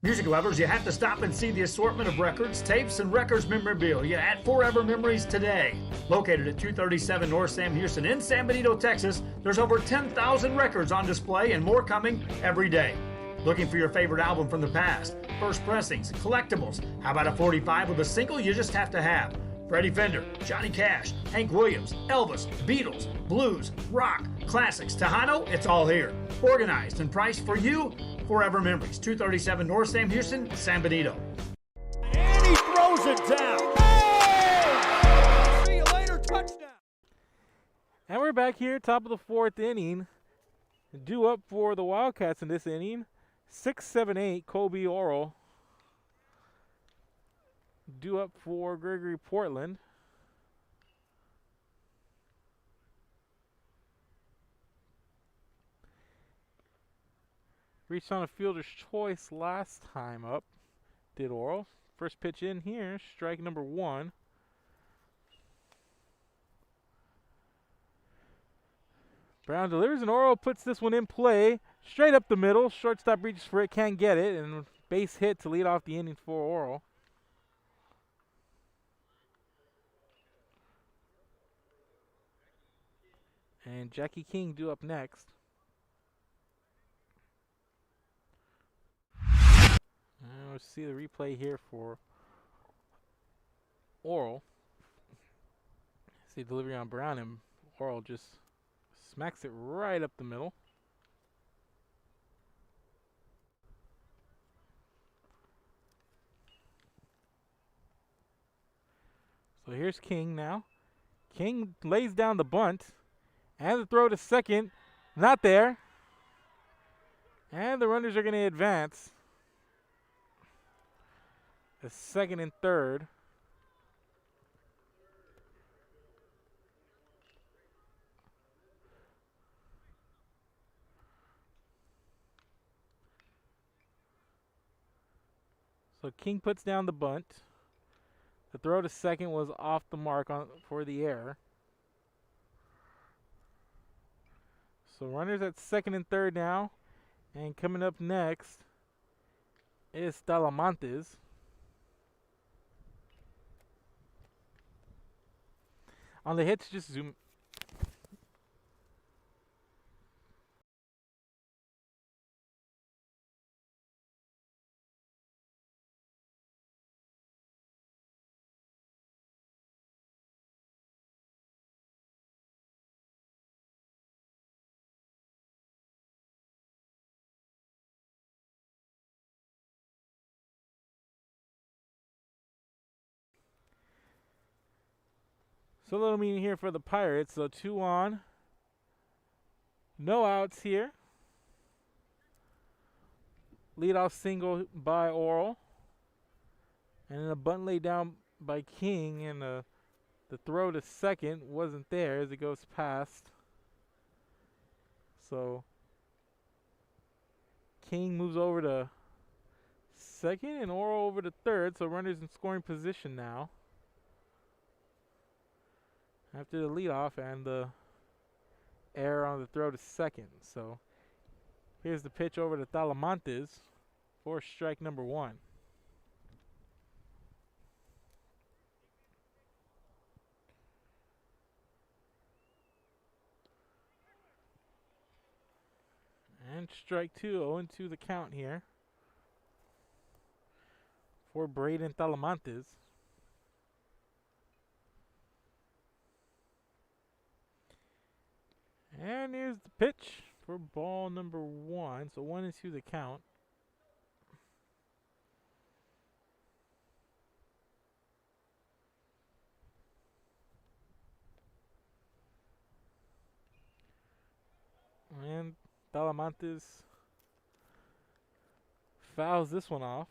Music lovers, you have to stop and see the assortment of records, tapes, and records memorabilia at Forever Memories today. Located at 237 North Sam Houston in San Benito, Texas, there's over 10,000 records on display and more coming every day. Looking for your favorite album from the past, first pressings, collectibles? How about a 45 with a single you just have to have? Freddie Fender, Johnny Cash, Hank Williams, Elvis, Beatles, blues, rock, classics, Tejano, it's all here. Organized and priced for you. Forever Memories, 237 North Sam Houston, San Benito.
And he throws it down. Hey! See you later, touchdown.
And we're back here, top of the fourth inning. Due up for the Wildcats in this inning. 6-7-8, Kobe Oral. Due up for Gregory-Portland. Reached on a fielder's choice last time up, did Oral. First pitch in here, strike number 1. Brown delivers and Oral puts this one in play. Straight up the middle, shortstop reaches for it, can't get it, and base hit to lead off the inning for Oral. And Jackie King due up next. And let's see the replay here for Oral. See delivery on Brown, and Oral just smacks it right up the middle. So here's King now. King lays down the bunt. And the throw to second. Not there. And the runners are going to advance. The second and third. So King puts down the bunt. The throw to second was off the mark for the error. So runners at second and third now. And coming up next is Talamantes. On the hits, just zoom. So a little meaning here for the Pirates. So 2 on. No outs here. Leadoff single by Oral. And then a bunt laid down by King. And the throw to second wasn't there as it goes past. So King moves over to second and Oral over to third. So runners in scoring position now. After the leadoff and the error on the throw to second. So here's the pitch over to Talamantes for strike number 1. And strike 2, 0-2 the count here for Braden Talamantes. And here's the pitch for ball number 1. So 1-2 the count. And Talamantes fouls this one off.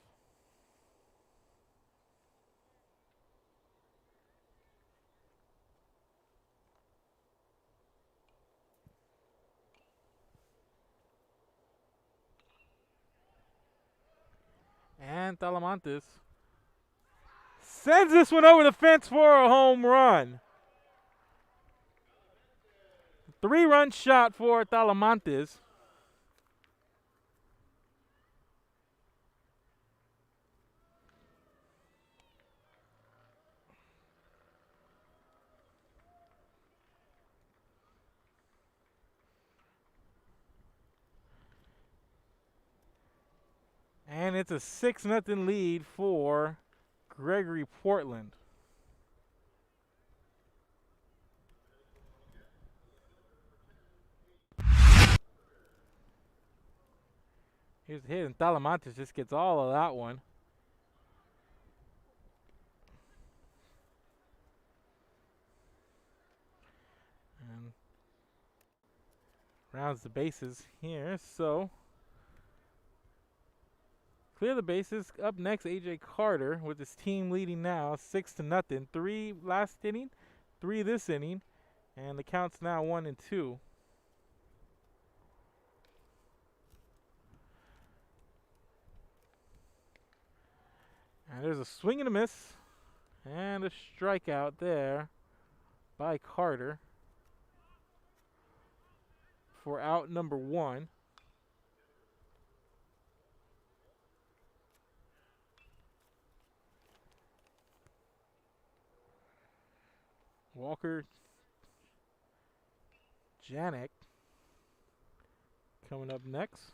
And Talamantes sends this one over the fence for a home run. 3-run shot for Talamantes. And it's a 6-0 lead for Gregory-Portland. Here's the hit, and Talamantes just gets all of that one. And rounds the bases here, so clear the bases. Up next, AJ Carter with his team leading now 6-0. 3 last inning, 3 this inning, and the count's now 1-2. And there's a swing and a miss, and a strikeout there by Carter for out number 1. Walker Janik coming up next.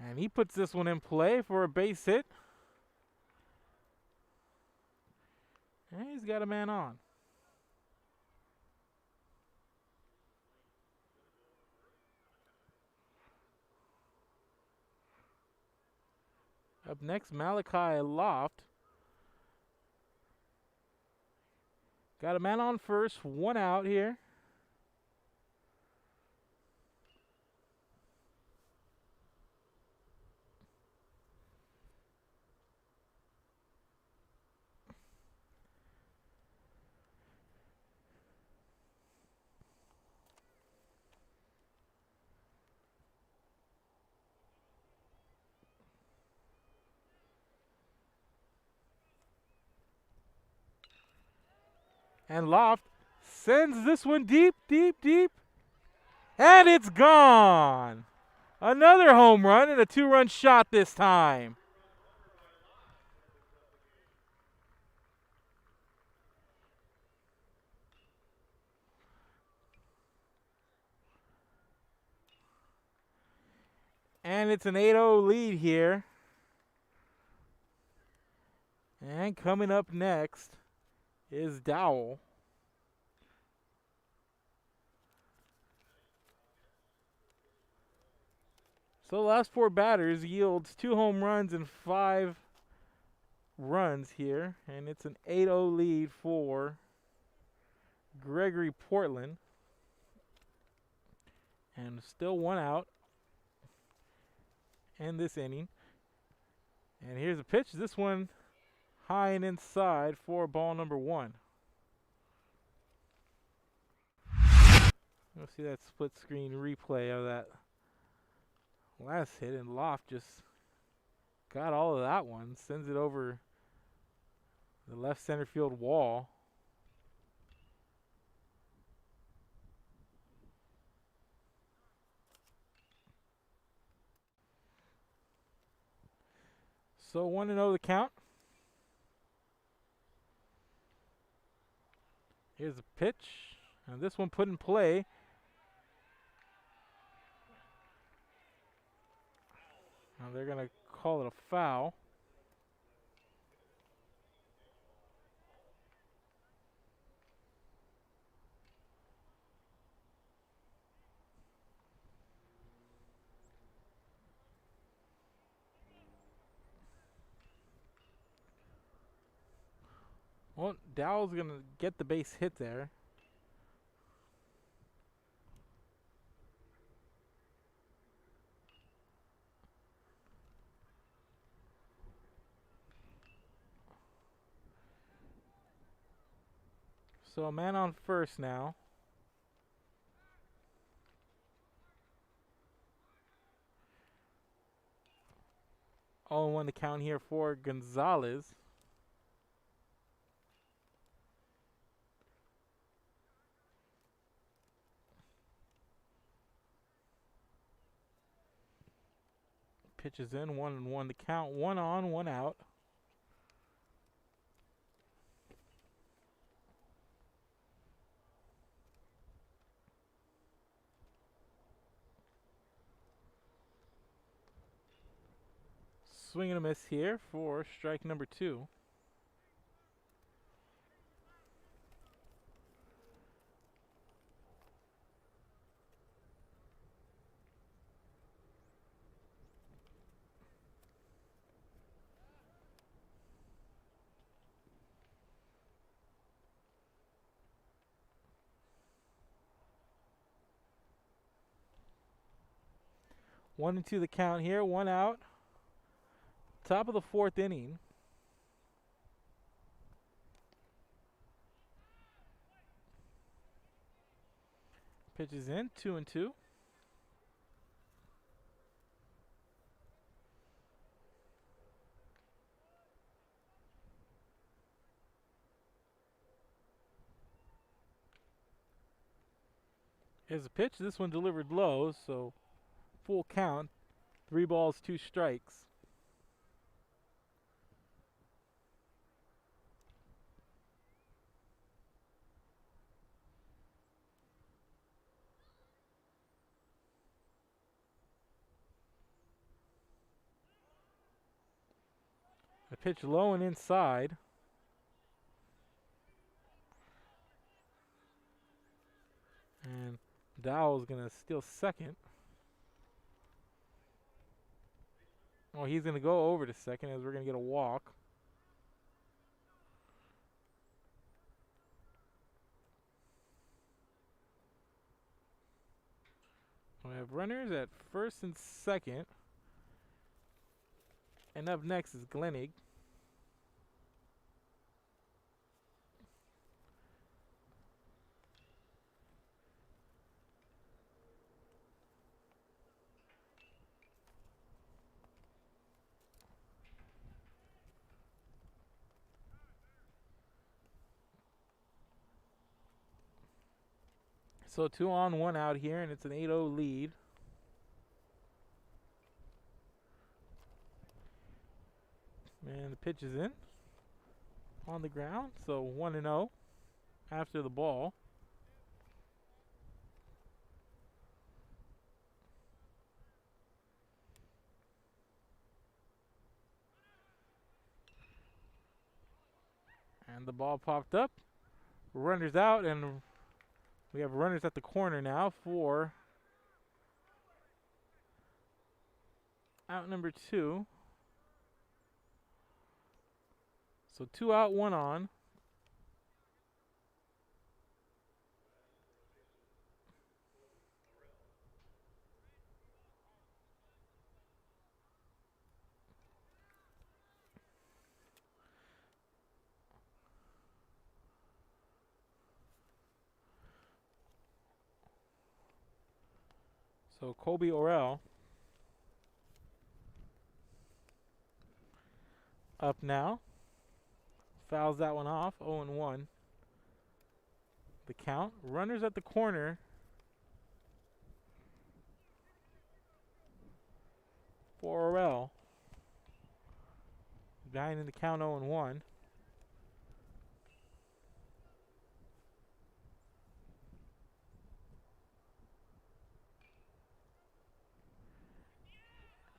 And he puts this one in play for a base hit. And he's got a man on. Up next, Malachi Loft. Got a man on first, 1 out here. And Loft sends this one deep, deep, deep. And it's gone. Another home run and a 2-run shot this time. And it's an 8-0 lead here. And coming up next is Dowell. So the last 4 batters yields 2 home runs and 5 runs here. And it's an 8-0 lead for Gregory-Portland. And still 1 out in this inning. And here's a pitch. This one high and inside for ball number 1. You'll see that split screen replay of that last hit, and Loft just got all of that one. Sends it over the left center field wall. So 1-0 the count. Here's a pitch, and this one put in play. Now they're going to call it a foul. Well, Dowell's going to get the base hit there. So a man on first now. Oh, 1 to count here for Gonzalez. Pitches in, 1-1 to count. 1 on, 1 out. Swing and a miss here for strike number 2. One and two the count here, 1 out. Top of the 4th inning. Pitches in, 2-2. Here's a pitch. This one delivered low, so full count. 3 balls, 2 strikes. A pitch low and inside. And Dowell's going to steal second. Oh, he's going to go over to second as we're going to get a walk. We have runners at first and second. And up next is Glennig. So 2 on, 1 out here, and it's an 8-0 lead. And the pitch is in on the ground, so 1-0 after the ball. And the ball popped up. Runners out, and we have runners at the corner now for out number 2. So 2 out, 1 on. So Colby Orell up now. Fouls that one off, 0-1. The count. Runners at the corner for Orell. Dying in the count, 0-1.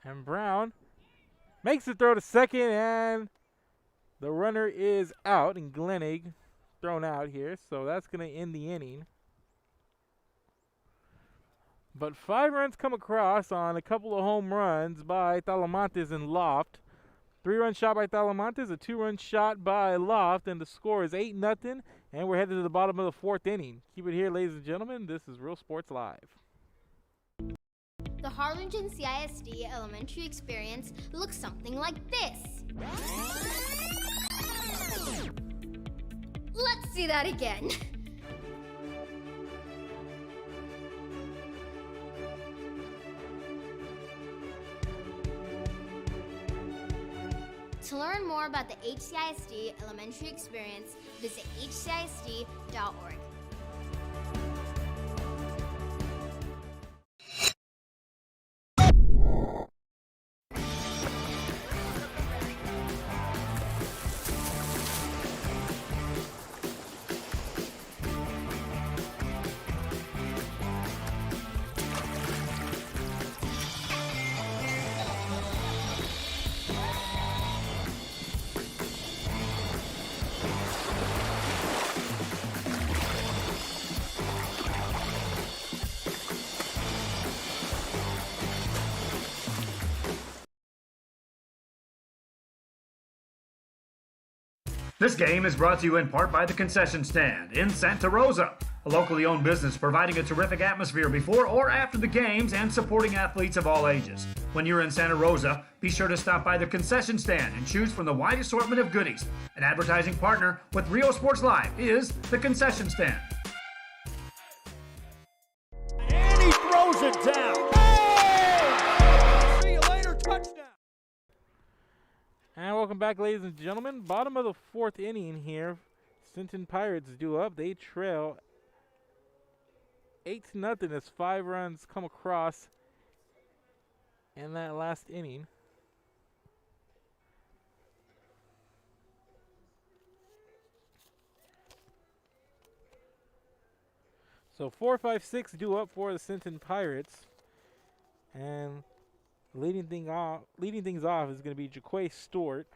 And Brown makes the throw to second, and the runner is out, and Glennig thrown out here, so that's going to end the inning. But 5 runs come across on a couple of home runs by Talamantes and Loft. 3-run shot by Talamantes, a 2-run shot by Loft, and the score is 8-0, and we're headed to the bottom of the 4th inning. Keep it here, ladies and gentlemen. This is Real Sports Live.
The Harlingen CISD elementary experience looks something like this. Let's see that again. To learn more about the HCISD elementary experience, visit hcisd.org.
This game is brought to you in part by the Concession Stand in Santa Rosa, a locally owned business providing a terrific atmosphere before or after the games and supporting athletes of all ages. When you're in Santa Rosa, be sure to stop by the Concession Stand and choose from the wide assortment of goodies. An advertising partner with Rio Sports Live is the Concession Stand.
And he throws it down. Oh! See you later, touchdown.
And welcome back, ladies and gentlemen. Bottom of the fourth inning here. Sinton Pirates due up. They trail 8-0 as 5 runs come across in that last inning. So 4-5-6 due up for the Sinton Pirates. And leading things off is going to be Jaquay Stewart.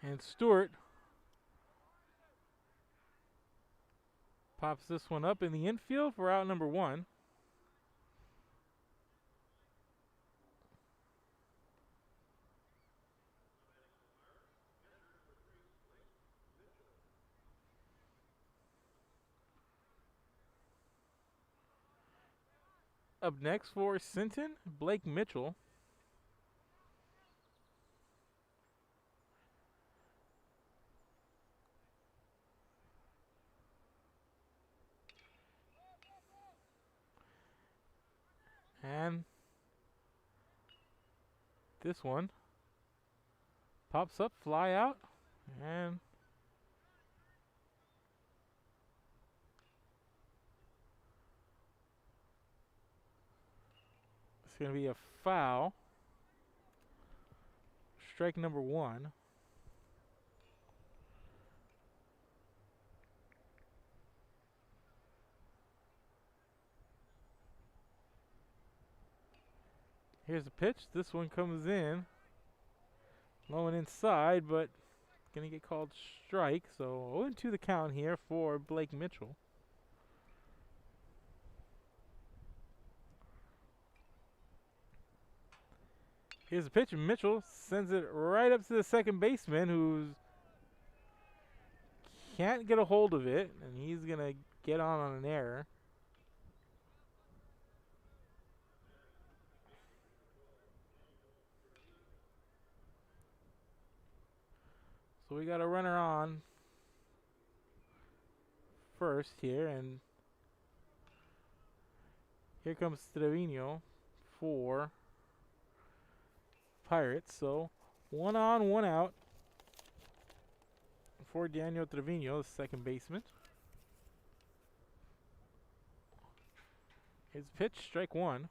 And Stewart pops this one up in the infield for out number 1. Up next for Sinton, Blake Mitchell. And this one pops up, fly out, and it's going to be a foul. Strike number 1. Here's the pitch. This one comes in. Low and inside, but going to get called strike. So 0-2 the count here for Blake Mitchell. Here's the pitch, and Mitchell sends it right up to the second baseman, who can't get a hold of it, and he's going to get on an error. So we got a runner on first here, and here comes Trevino for Pirates. So 1 on, 1 out for Daniel Trevino, the second baseman. His pitch, strike 1.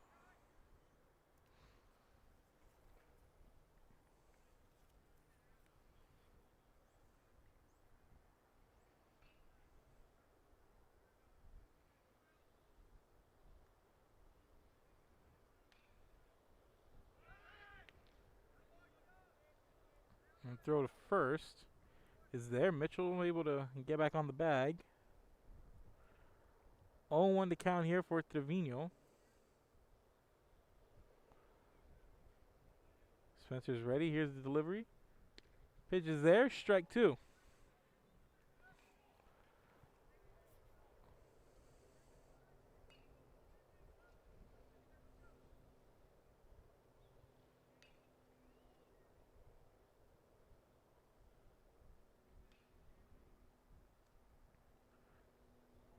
And throw to first is there. Mitchell able to get back on the bag. 0-1 to count here for Trevino. Spencer's ready. Here's the delivery. Pitch is there. Strike 2.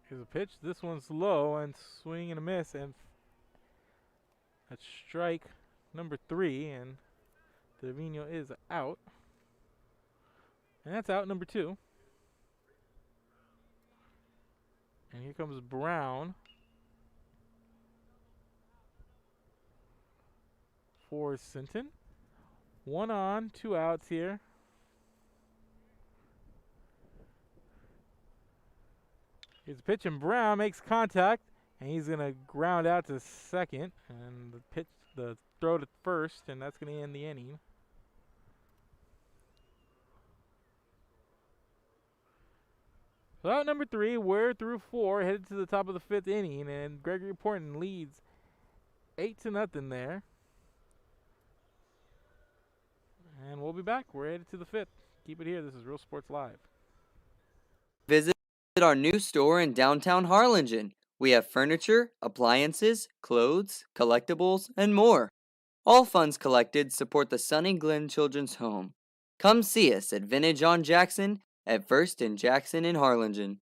Here's a pitch. This one's low and swing and a miss, and that's strike number 3, and Trevino is out. And that's out number 2. And here comes Brown for Sinton. 1 on, 2 outs here. Here's a pitch, and Brown makes contact, and he's gonna ground out to second, and the throw to first, and that's gonna end the inning. So out number 3, we're through 4, headed to the top of the 5th inning, and Gregory-Portland leads 8-0 there. And we'll be back. We're headed to the 5th. Keep it here. This is Real Sports Live.
Visit our new store in downtown Harlingen. We have furniture, appliances, clothes, collectibles, and more. All funds collected support the Sunny Glen Children's Home. Come see us at Vintage on Jackson at First and Jackson in Harlingen.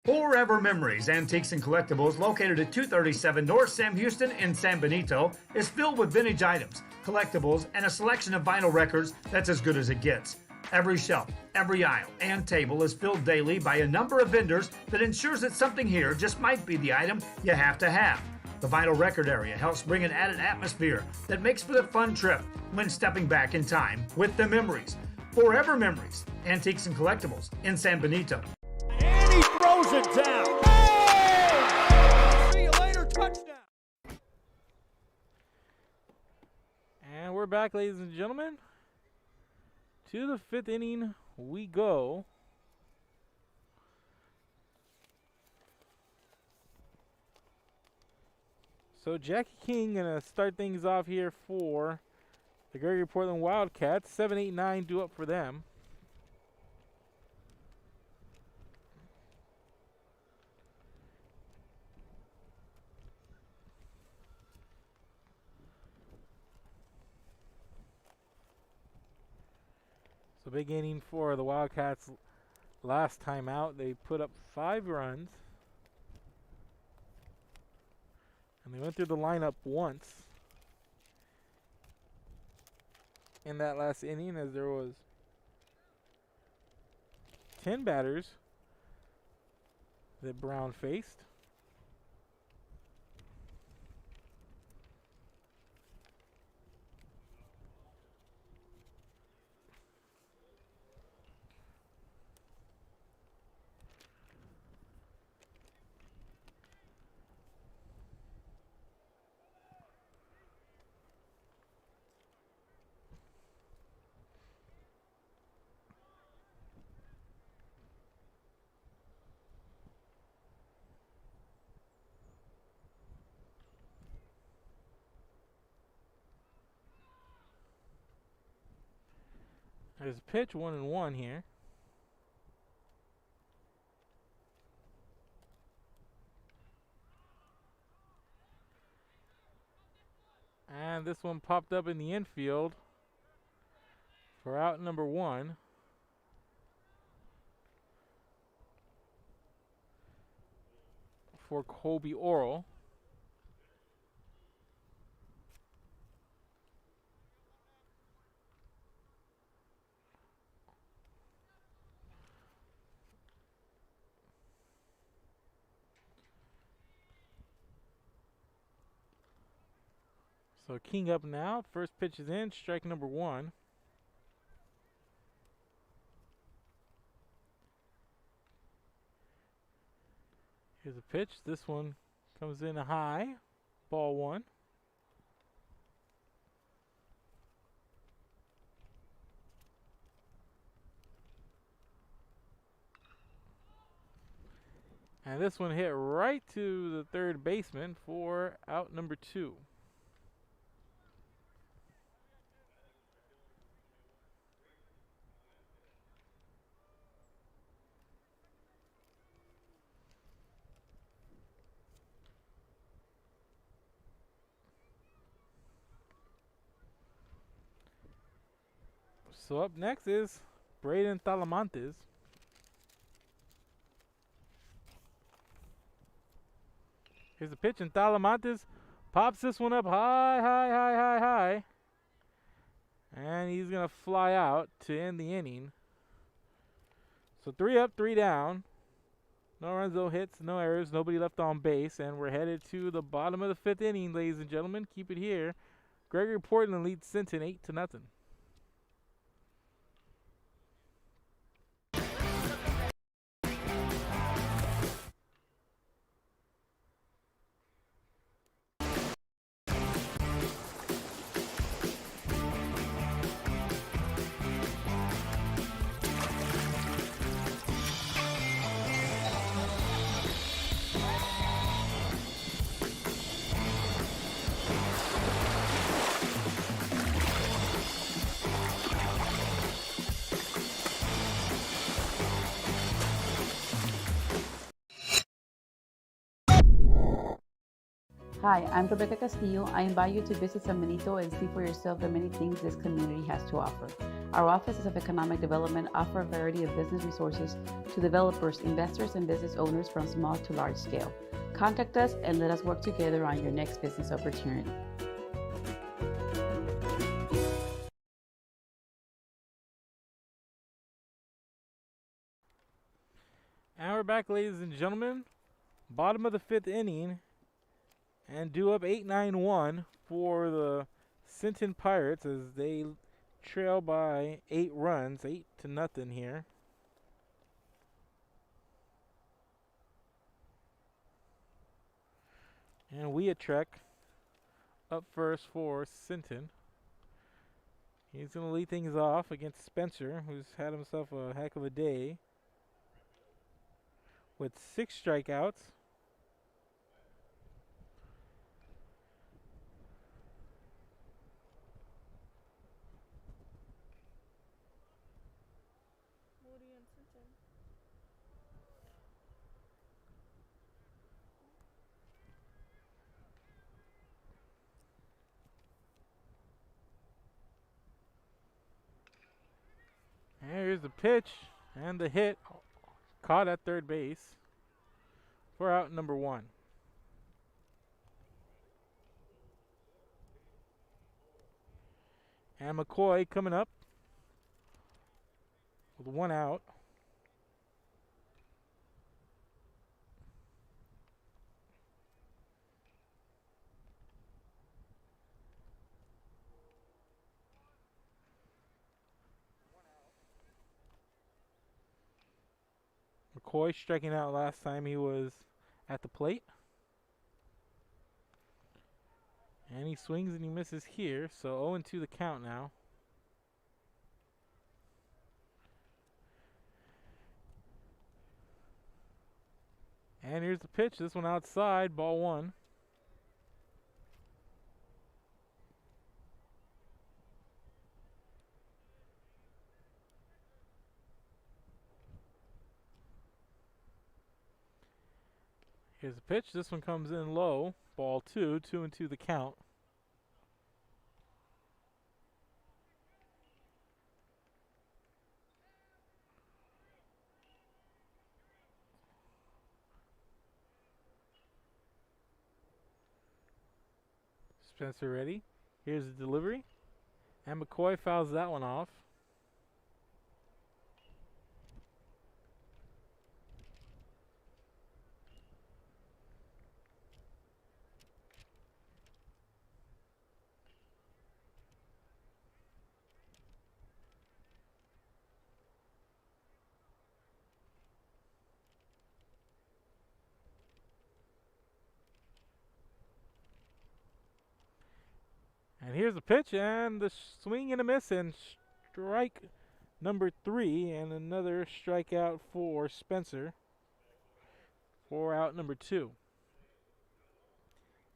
Forever Memories, Antiques and Collectibles, located at 237 North Sam Houston in San Benito, is filled with vintage items, collectibles, and a selection of vinyl records that's as good as it gets. Every shelf, every aisle, and table is filled daily by a number of vendors that ensures that something here just might be the item you have to have. The vinyl record area helps bring an added atmosphere that makes for the fun trip when stepping back in time with the memories. Forever Memories, Antiques and Collectibles in San Benito.
And he throws it down. Oh! See you later, touchdown.
And we're back, ladies and gentlemen. To the 5th inning we go. So Jackie King gonna start things off here for the Gregory-Portland Wildcats. 7, 8, 9 due up for them. So big inning for the Wildcats. Last time out, they put up 5 runs. And they went through the lineup once in that last inning, as there was 10 batters that Brown faced. There's a pitch, 1-1 here. And this one popped up in the infield for out number 1. For Colby Oral. So King up now. First pitch is in. Strike number 1. Here's a pitch. This one comes in high. Ball 1. And this one hit right to the third baseman for out number 2. So up next is Braden Talamantes. Here's the pitch, and Talamantes pops this one up high. And he's going to fly out to end the inning. So 3 up, 3 down. No runs, no hits, no errors, nobody left on base, and we're headed to the bottom of the 5th inning, ladies and gentlemen. Keep it here. Gregory-Portland leads Sinton 8-0.
Hi, I'm Rebecca Castillo. I invite you to visit San Benito and see for yourself the many things this community has to offer. Our offices of economic development offer a variety of business resources to developers, investors, and business owners from small to large scale. Contact us and let us work together on your next business opportunity.
And we're back, ladies and gentlemen. Bottom of the 5th inning. And due up 8-9-1 for the Sinton Pirates as they trail by 8 runs, 8-0 here. And Trek up first for Sinton. He's going to lead things off against Spencer, who's had himself a heck of a day with 6 strikeouts. And here's the pitch and the hit, caught at third base for out number 1. And McCoy coming up with 1 out. McCoy striking out last time he was at the plate. And he swings and he misses here, so 0-2 the count now. And here's the pitch, this one outside, ball 1. Here's the pitch, this one comes in low, ball 2, 2-2 the count. Spencer ready. Here's the delivery. And McCoy fouls that one off. And here's the pitch and the swing and a miss and strike number 3 and another strikeout for Spencer for out number 2.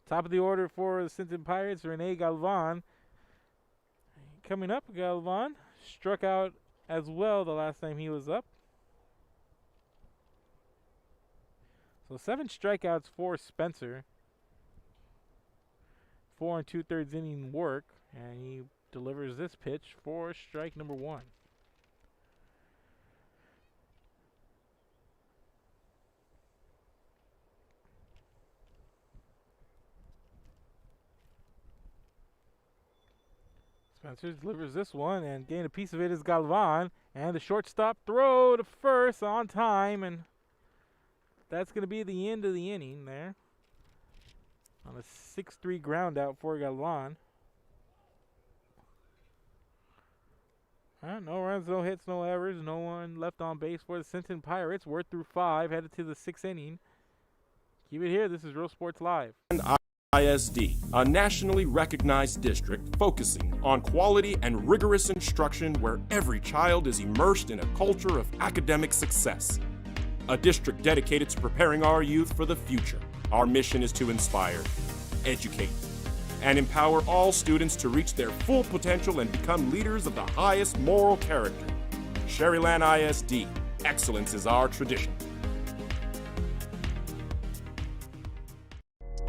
Top of the order for the Sinton Pirates, Rene Galvan. Coming up, Galvan struck out as well the last time he was up. So 7 strikeouts for Spencer. 4 2/3 inning work, and he delivers this pitch for strike number 1. Spencer delivers this one, and getting a piece of it is Galvan, and the shortstop throw to first on time, and that's going to be the end of the inning there. On a 6-3 ground out for Calallen. No runs, no hits, no errors, no one left on base for the Sinton Pirates. We're through 5, headed to the 6th inning. Keep it here. This is Real Sports Live.
ISD, a nationally recognized district focusing on quality and rigorous instruction where every child is immersed in a culture of academic success. A district dedicated to preparing our youth for the future. Our mission is to inspire, educate, and empower all students to reach their full potential and become leaders of the highest moral character. Sherryland ISD, excellence is our tradition.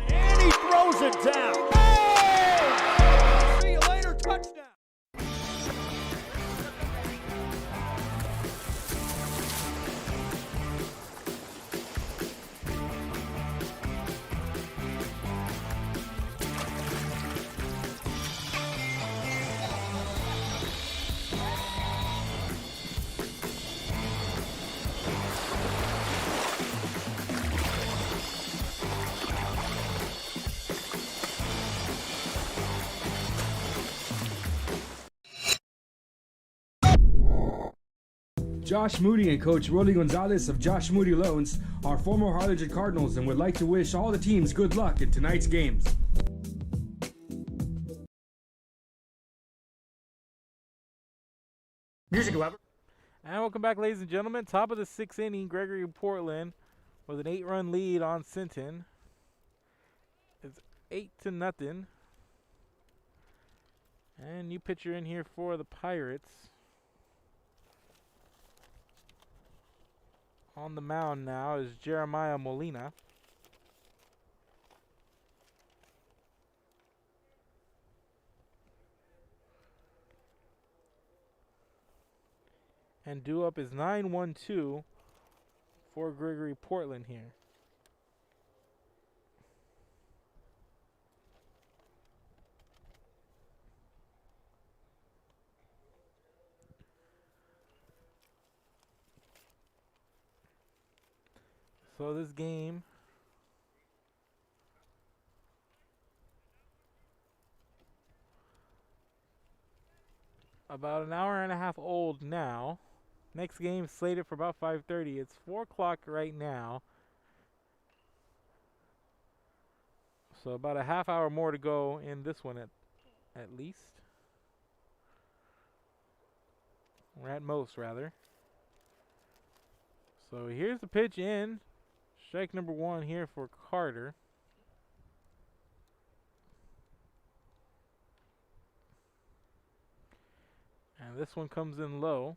And he throws it down. Oh! See you later, touchdown.
Josh Moody and Coach Rolly Gonzalez of Josh Moody Loans are former Harlingen Cardinals and would like to wish all the teams good luck in tonight's games.
Music lover.
And welcome back, ladies and gentlemen. Top of the 6th inning, Gregory-Portland with an 8-run lead on Sinton. It's 8-0. And new pitcher in here for the Pirates. On the mound now is Jeremiah Molina. And due up is 9-1-2 for Gregory-Portland here. So this game about an hour and a half old now. Next game slated for about 5:30. It's 4 o'clock right now. So about a half hour more to go in this one at least. Or at most, rather. So here's the pitch in. Strike number 1 here for Carter. And this one comes in low.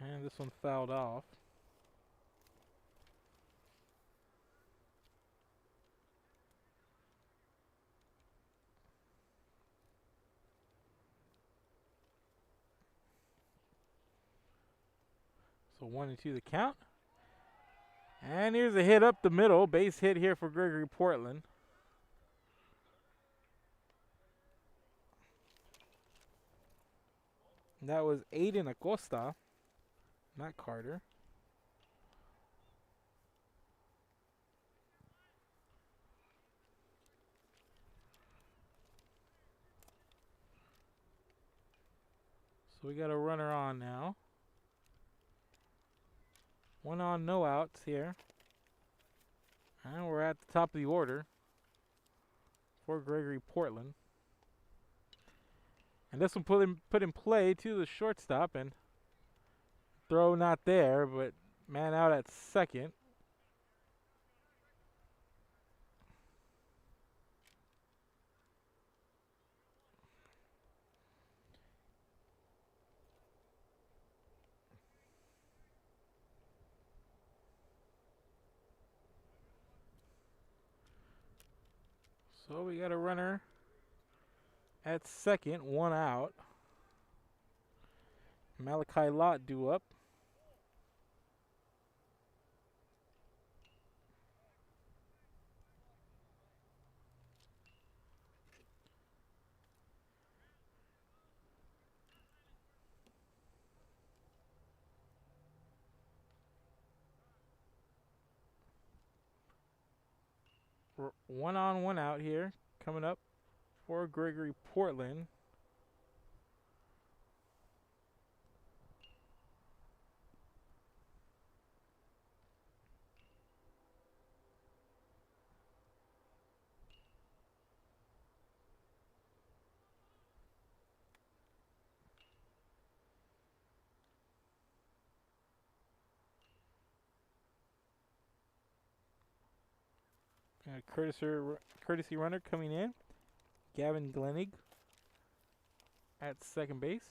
And this one fouled off. So 1-2 the count. And here's a hit up the middle. Base hit here for Gregory-Portland. That was Aiden Acosta, not Carter. So we got a runner on now. 1 on, no outs here. And we're at the top of the order for Gregory-Portland. And this one put in play to the shortstop, and throw not there, but man out at second. So we got a runner at second, 1 out. Malachi Lott due up. One on, one out here. Coming up for Gregory-Portland. Courtesy runner coming in. Gavin Glennig at second base.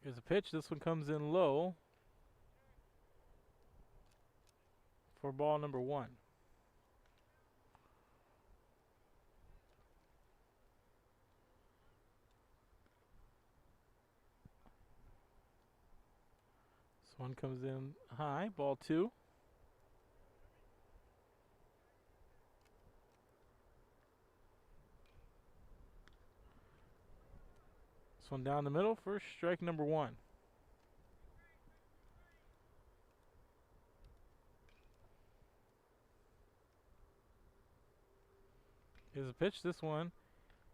Here's a pitch. This one comes in low for ball number 1. This one comes in high, ball 2. This one down the middle for strike number 1. Here's a pitch. This one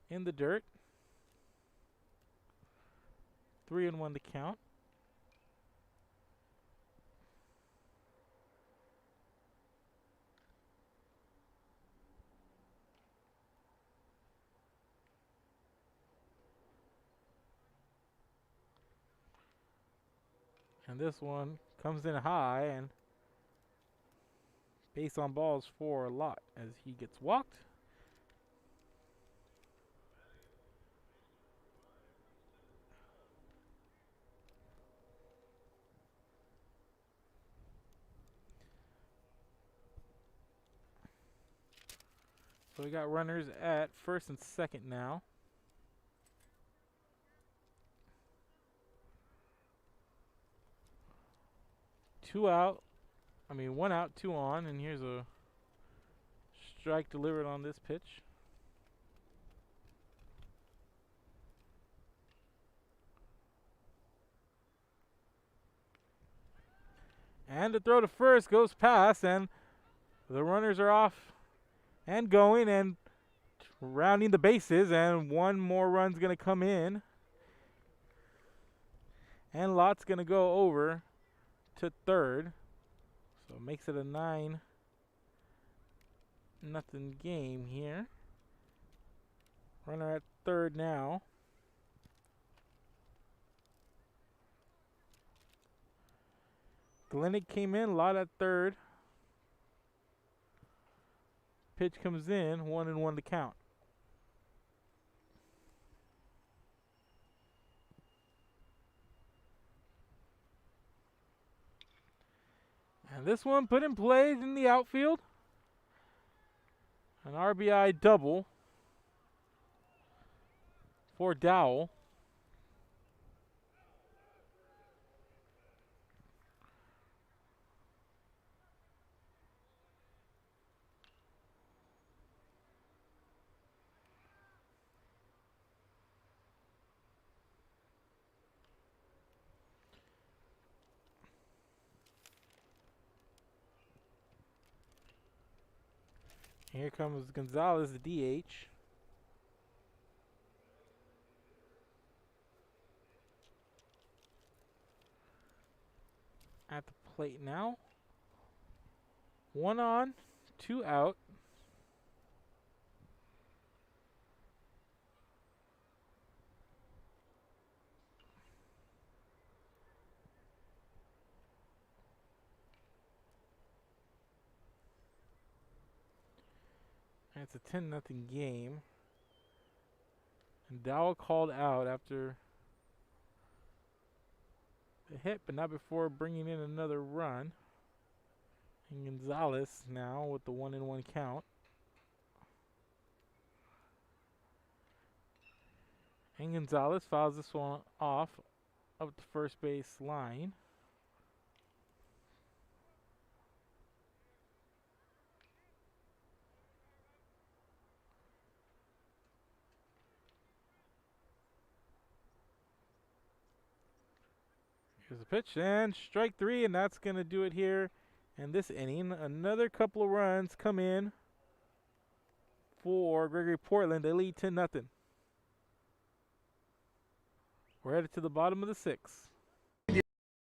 in the dirt. 3-1 to count. And this one comes in high and base on balls for a lot as he gets walked. So we got runners at first and second now. One out, 2 on, and here's a strike delivered on this pitch. And the throw to first goes past, and the runners are off and going and rounding the bases, and one more run's going to come in. And Lott's going to go over to third. So it makes it a 9-0 game here. Runner at third now. Glennig came in, Lott at third. Pitch comes in, 1-1 to count. And this one put in play in the outfield. An RBI double for Dowell. Here comes Gonzalez, the DH. At the plate now. 1 on, 2 out. And it's a 10-0 game. And Dowell called out after the hit, but not before bringing in another run. And Gonzalez now with the 1-1 count. And Gonzalez fouls this one off up the first base line. Here's the pitch, and strike 3, and that's going to do it here in this inning. Another couple of runs come in for Gregory-Portland. They lead 10-0. We're headed to the bottom of the 6th.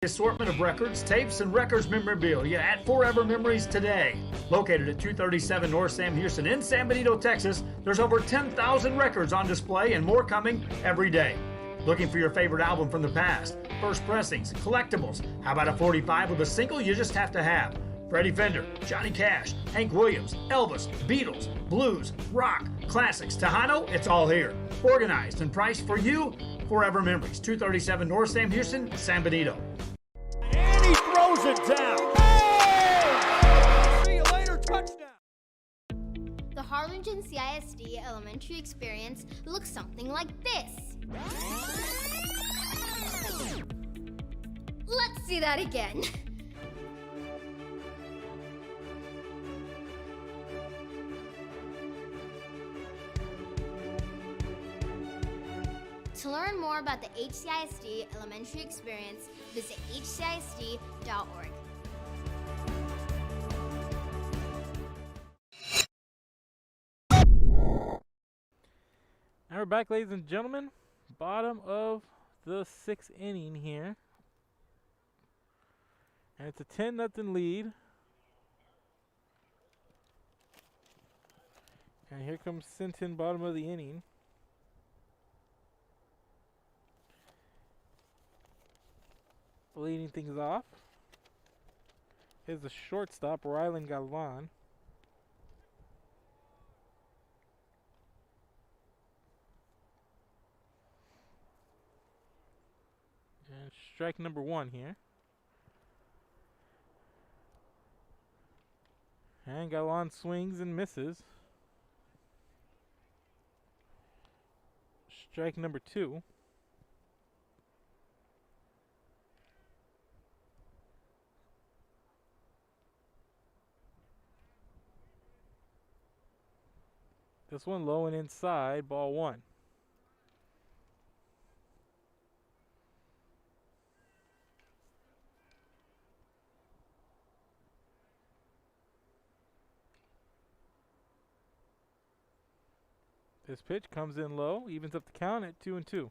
Assortment of records, tapes, and records memorabilia at Forever Memories today. Located at 237 North Sam Houston in San Benito, Texas, there's over 10,000 records on display and more coming every day. Looking for your favorite album from the past, first pressings, collectibles? How about a 45 with a single you just have to have? Freddie Fender, Johnny Cash, Hank Williams, Elvis, Beatles, blues, rock, classics, Tejano, it's all here. Organized and priced for you. Forever Memories, 237 North Sam Houston, San Benito.
And he throws it down. Hey! See you later, touchdown.
The Harlingen CISD elementary experience looks something like this. Let's see that again. To learn more about the HCISD elementary experience, visit hcisd.org.
Now we're back, ladies and gentlemen. Bottom of the 6th inning here. And it's a 10-0 lead. And here comes Sinton, bottom of the inning. Leading things off. Here's the shortstop, Rylan Calallen. And strike number 1 here. And Calallen swings and misses. Strike number 2. This one low and inside, ball 1. This pitch comes in low, evens up the count at 2-2.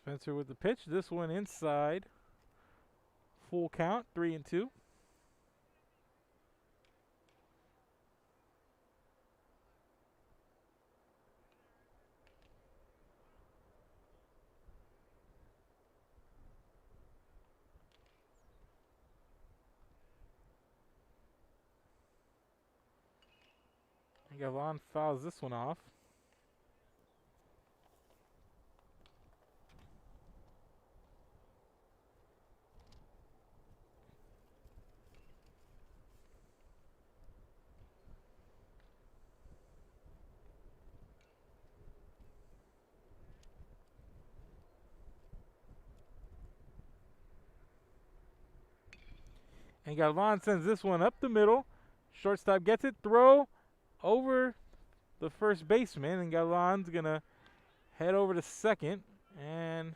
Spencer with the pitch. This one inside. Full count, 3-2. Calallen fouls this one off. And Calallen sends this one up the middle. Shortstop gets it, throw over the first baseman, and Calallen's gonna head over to second, and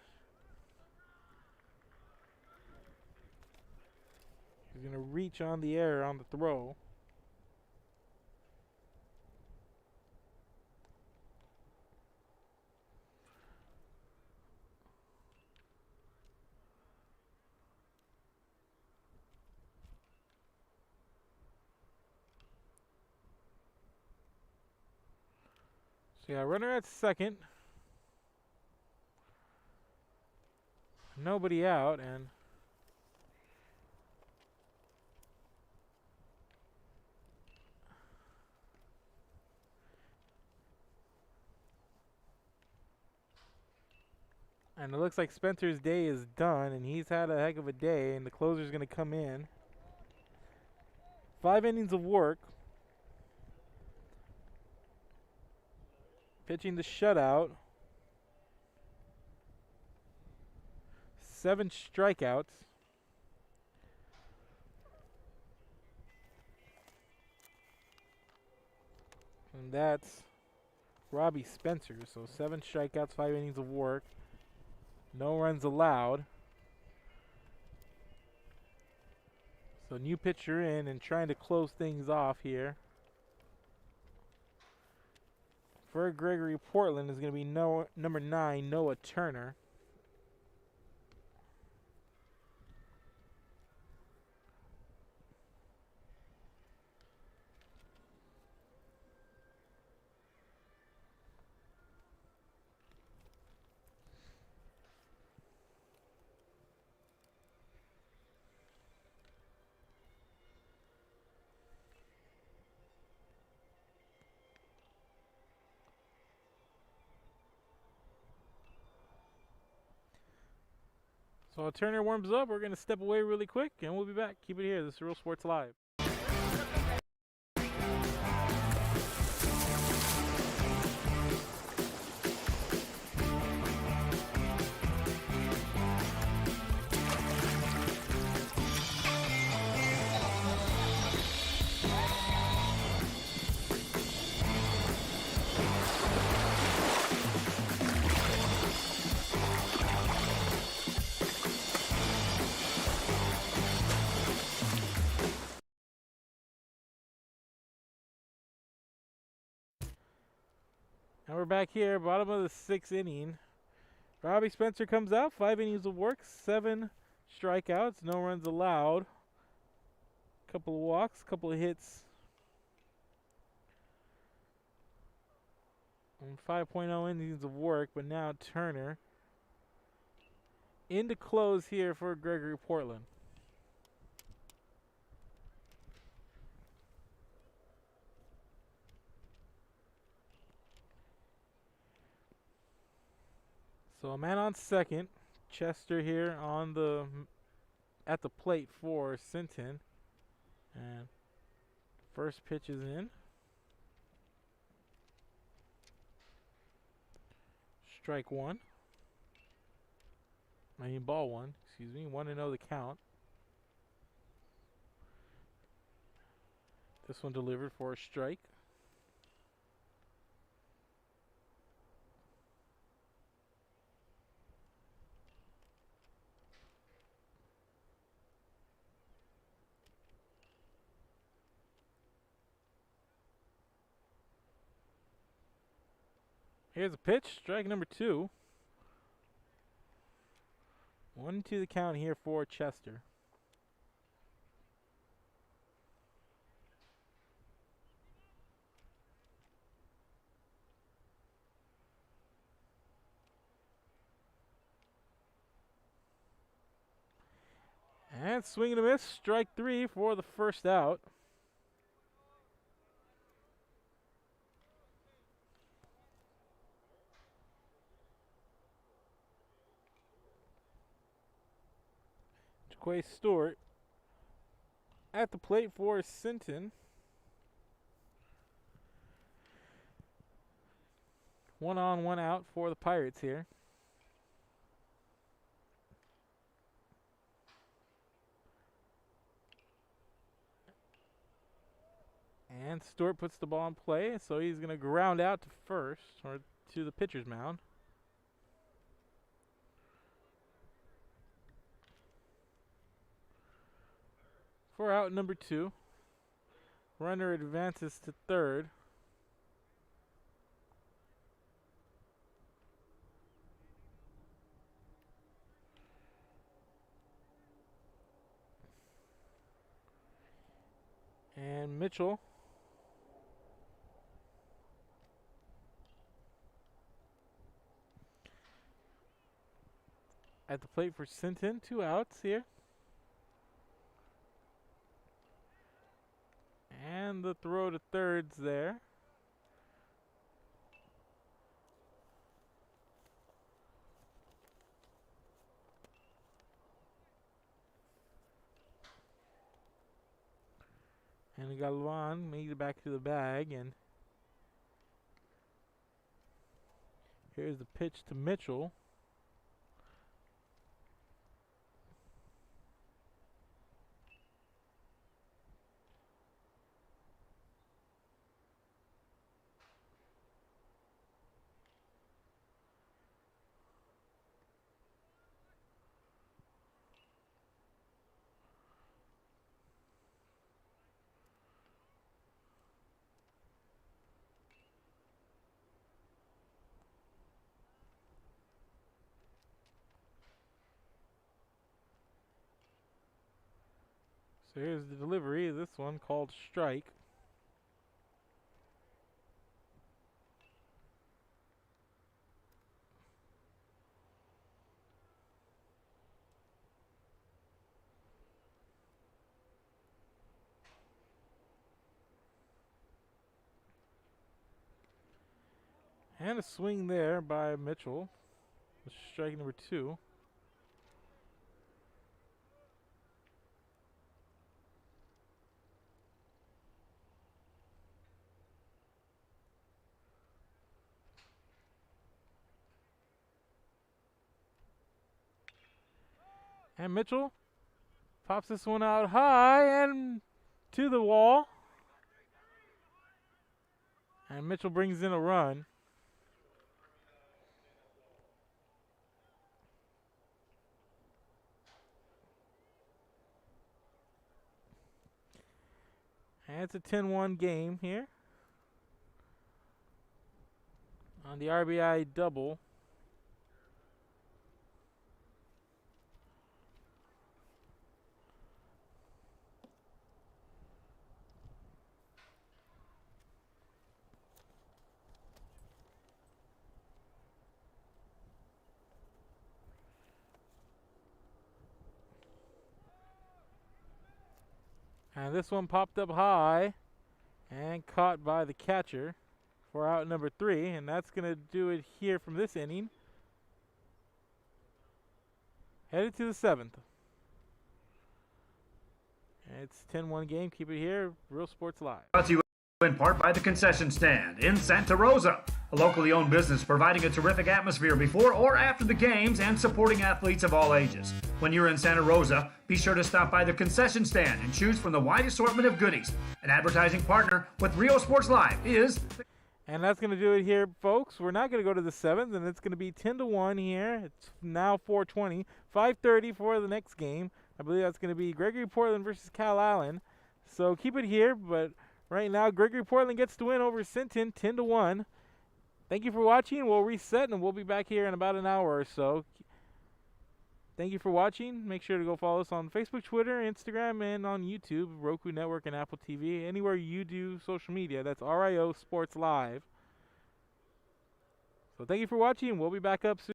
he's gonna reach on the air on the throw. So yeah, runner at second. Nobody out, and it looks like Spencer's day is done, and he's had a heck of a day, and the closer's going to come in. 5 innings of work. Pitching the shutout. 7 strikeouts. And that's Robbie Spencer. So 7 strikeouts, 5 innings of work. No runs allowed. So new pitcher in and trying to close things off here. For Gregory-Portland is going to be number 9, Noah Turner. So while Turner warms up, we're going to step away really quick, and we'll be back. Keep it here. This is Real Sports Live. And we're back here, bottom of the 6th inning. Robbie Spencer comes out, 5 innings of work, 7 strikeouts, no runs allowed. Couple of walks, couple of hits. And 5.0 innings of work, but now Turner in to close here for Gregory-Portland. So a man on second. Chester here on at the plate for Sinton. And first pitch is in. Strike 1. I mean ball 1, excuse me. 1-0 the count. This one delivered for a strike. Here's a pitch, strike number 2. 1-2 the count here for Chester. And swing and a miss, strike 3 for the first out. Jaquay Stewart at the plate for Sinton. 1 on, 1 out for the Pirates here. And Stewart puts the ball in play, so he's going to ground out to first, or to the pitcher's mound. For out number 2. Runner advances to third. And Mitchell at the plate for Sinton. 2 outs here. And the throw to third's there. And Galvan made it back to the bag, and here's the pitch to Mitchell. So here's the delivery. This one called strike. And a swing there by Mitchell. Strike number 2. And Mitchell pops this one out high and to the wall. And Mitchell brings in a run. And it's a 10-1 game here on the RBI double. And this one popped up high and caught by the catcher for out number 3. And that's going to do it here from this inning. Headed to the 7th. And it's 10-1 game. Keep it here. Real Sports Live.
Brought to you in part by the Concession Stand in Santa Rosa, a locally owned business providing a terrific atmosphere before or after the games and supporting athletes of all ages. When you're in Santa Rosa, be sure to stop by the Concession Stand and choose from the wide assortment of goodies. An advertising partner with Rio Sports Live is...
And that's going to do it here, folks. We're not going to go to the 7th, and it's going to be 10-1 here. It's now 4:20, 5:30 for the next game. I believe that's going to be Gregory-Portland versus Calallen. So keep it here, but right now Gregory-Portland gets to win over Sinton 10-1. Thank you for watching. We'll reset, and we'll be back here in about an hour or so. Thank you for watching. Make sure to go follow us on Facebook, Twitter, Instagram, and on YouTube, Roku Network, and Apple TV. Anywhere you do social media, that's RIO Sports Live. So thank you for watching. We'll be back up soon.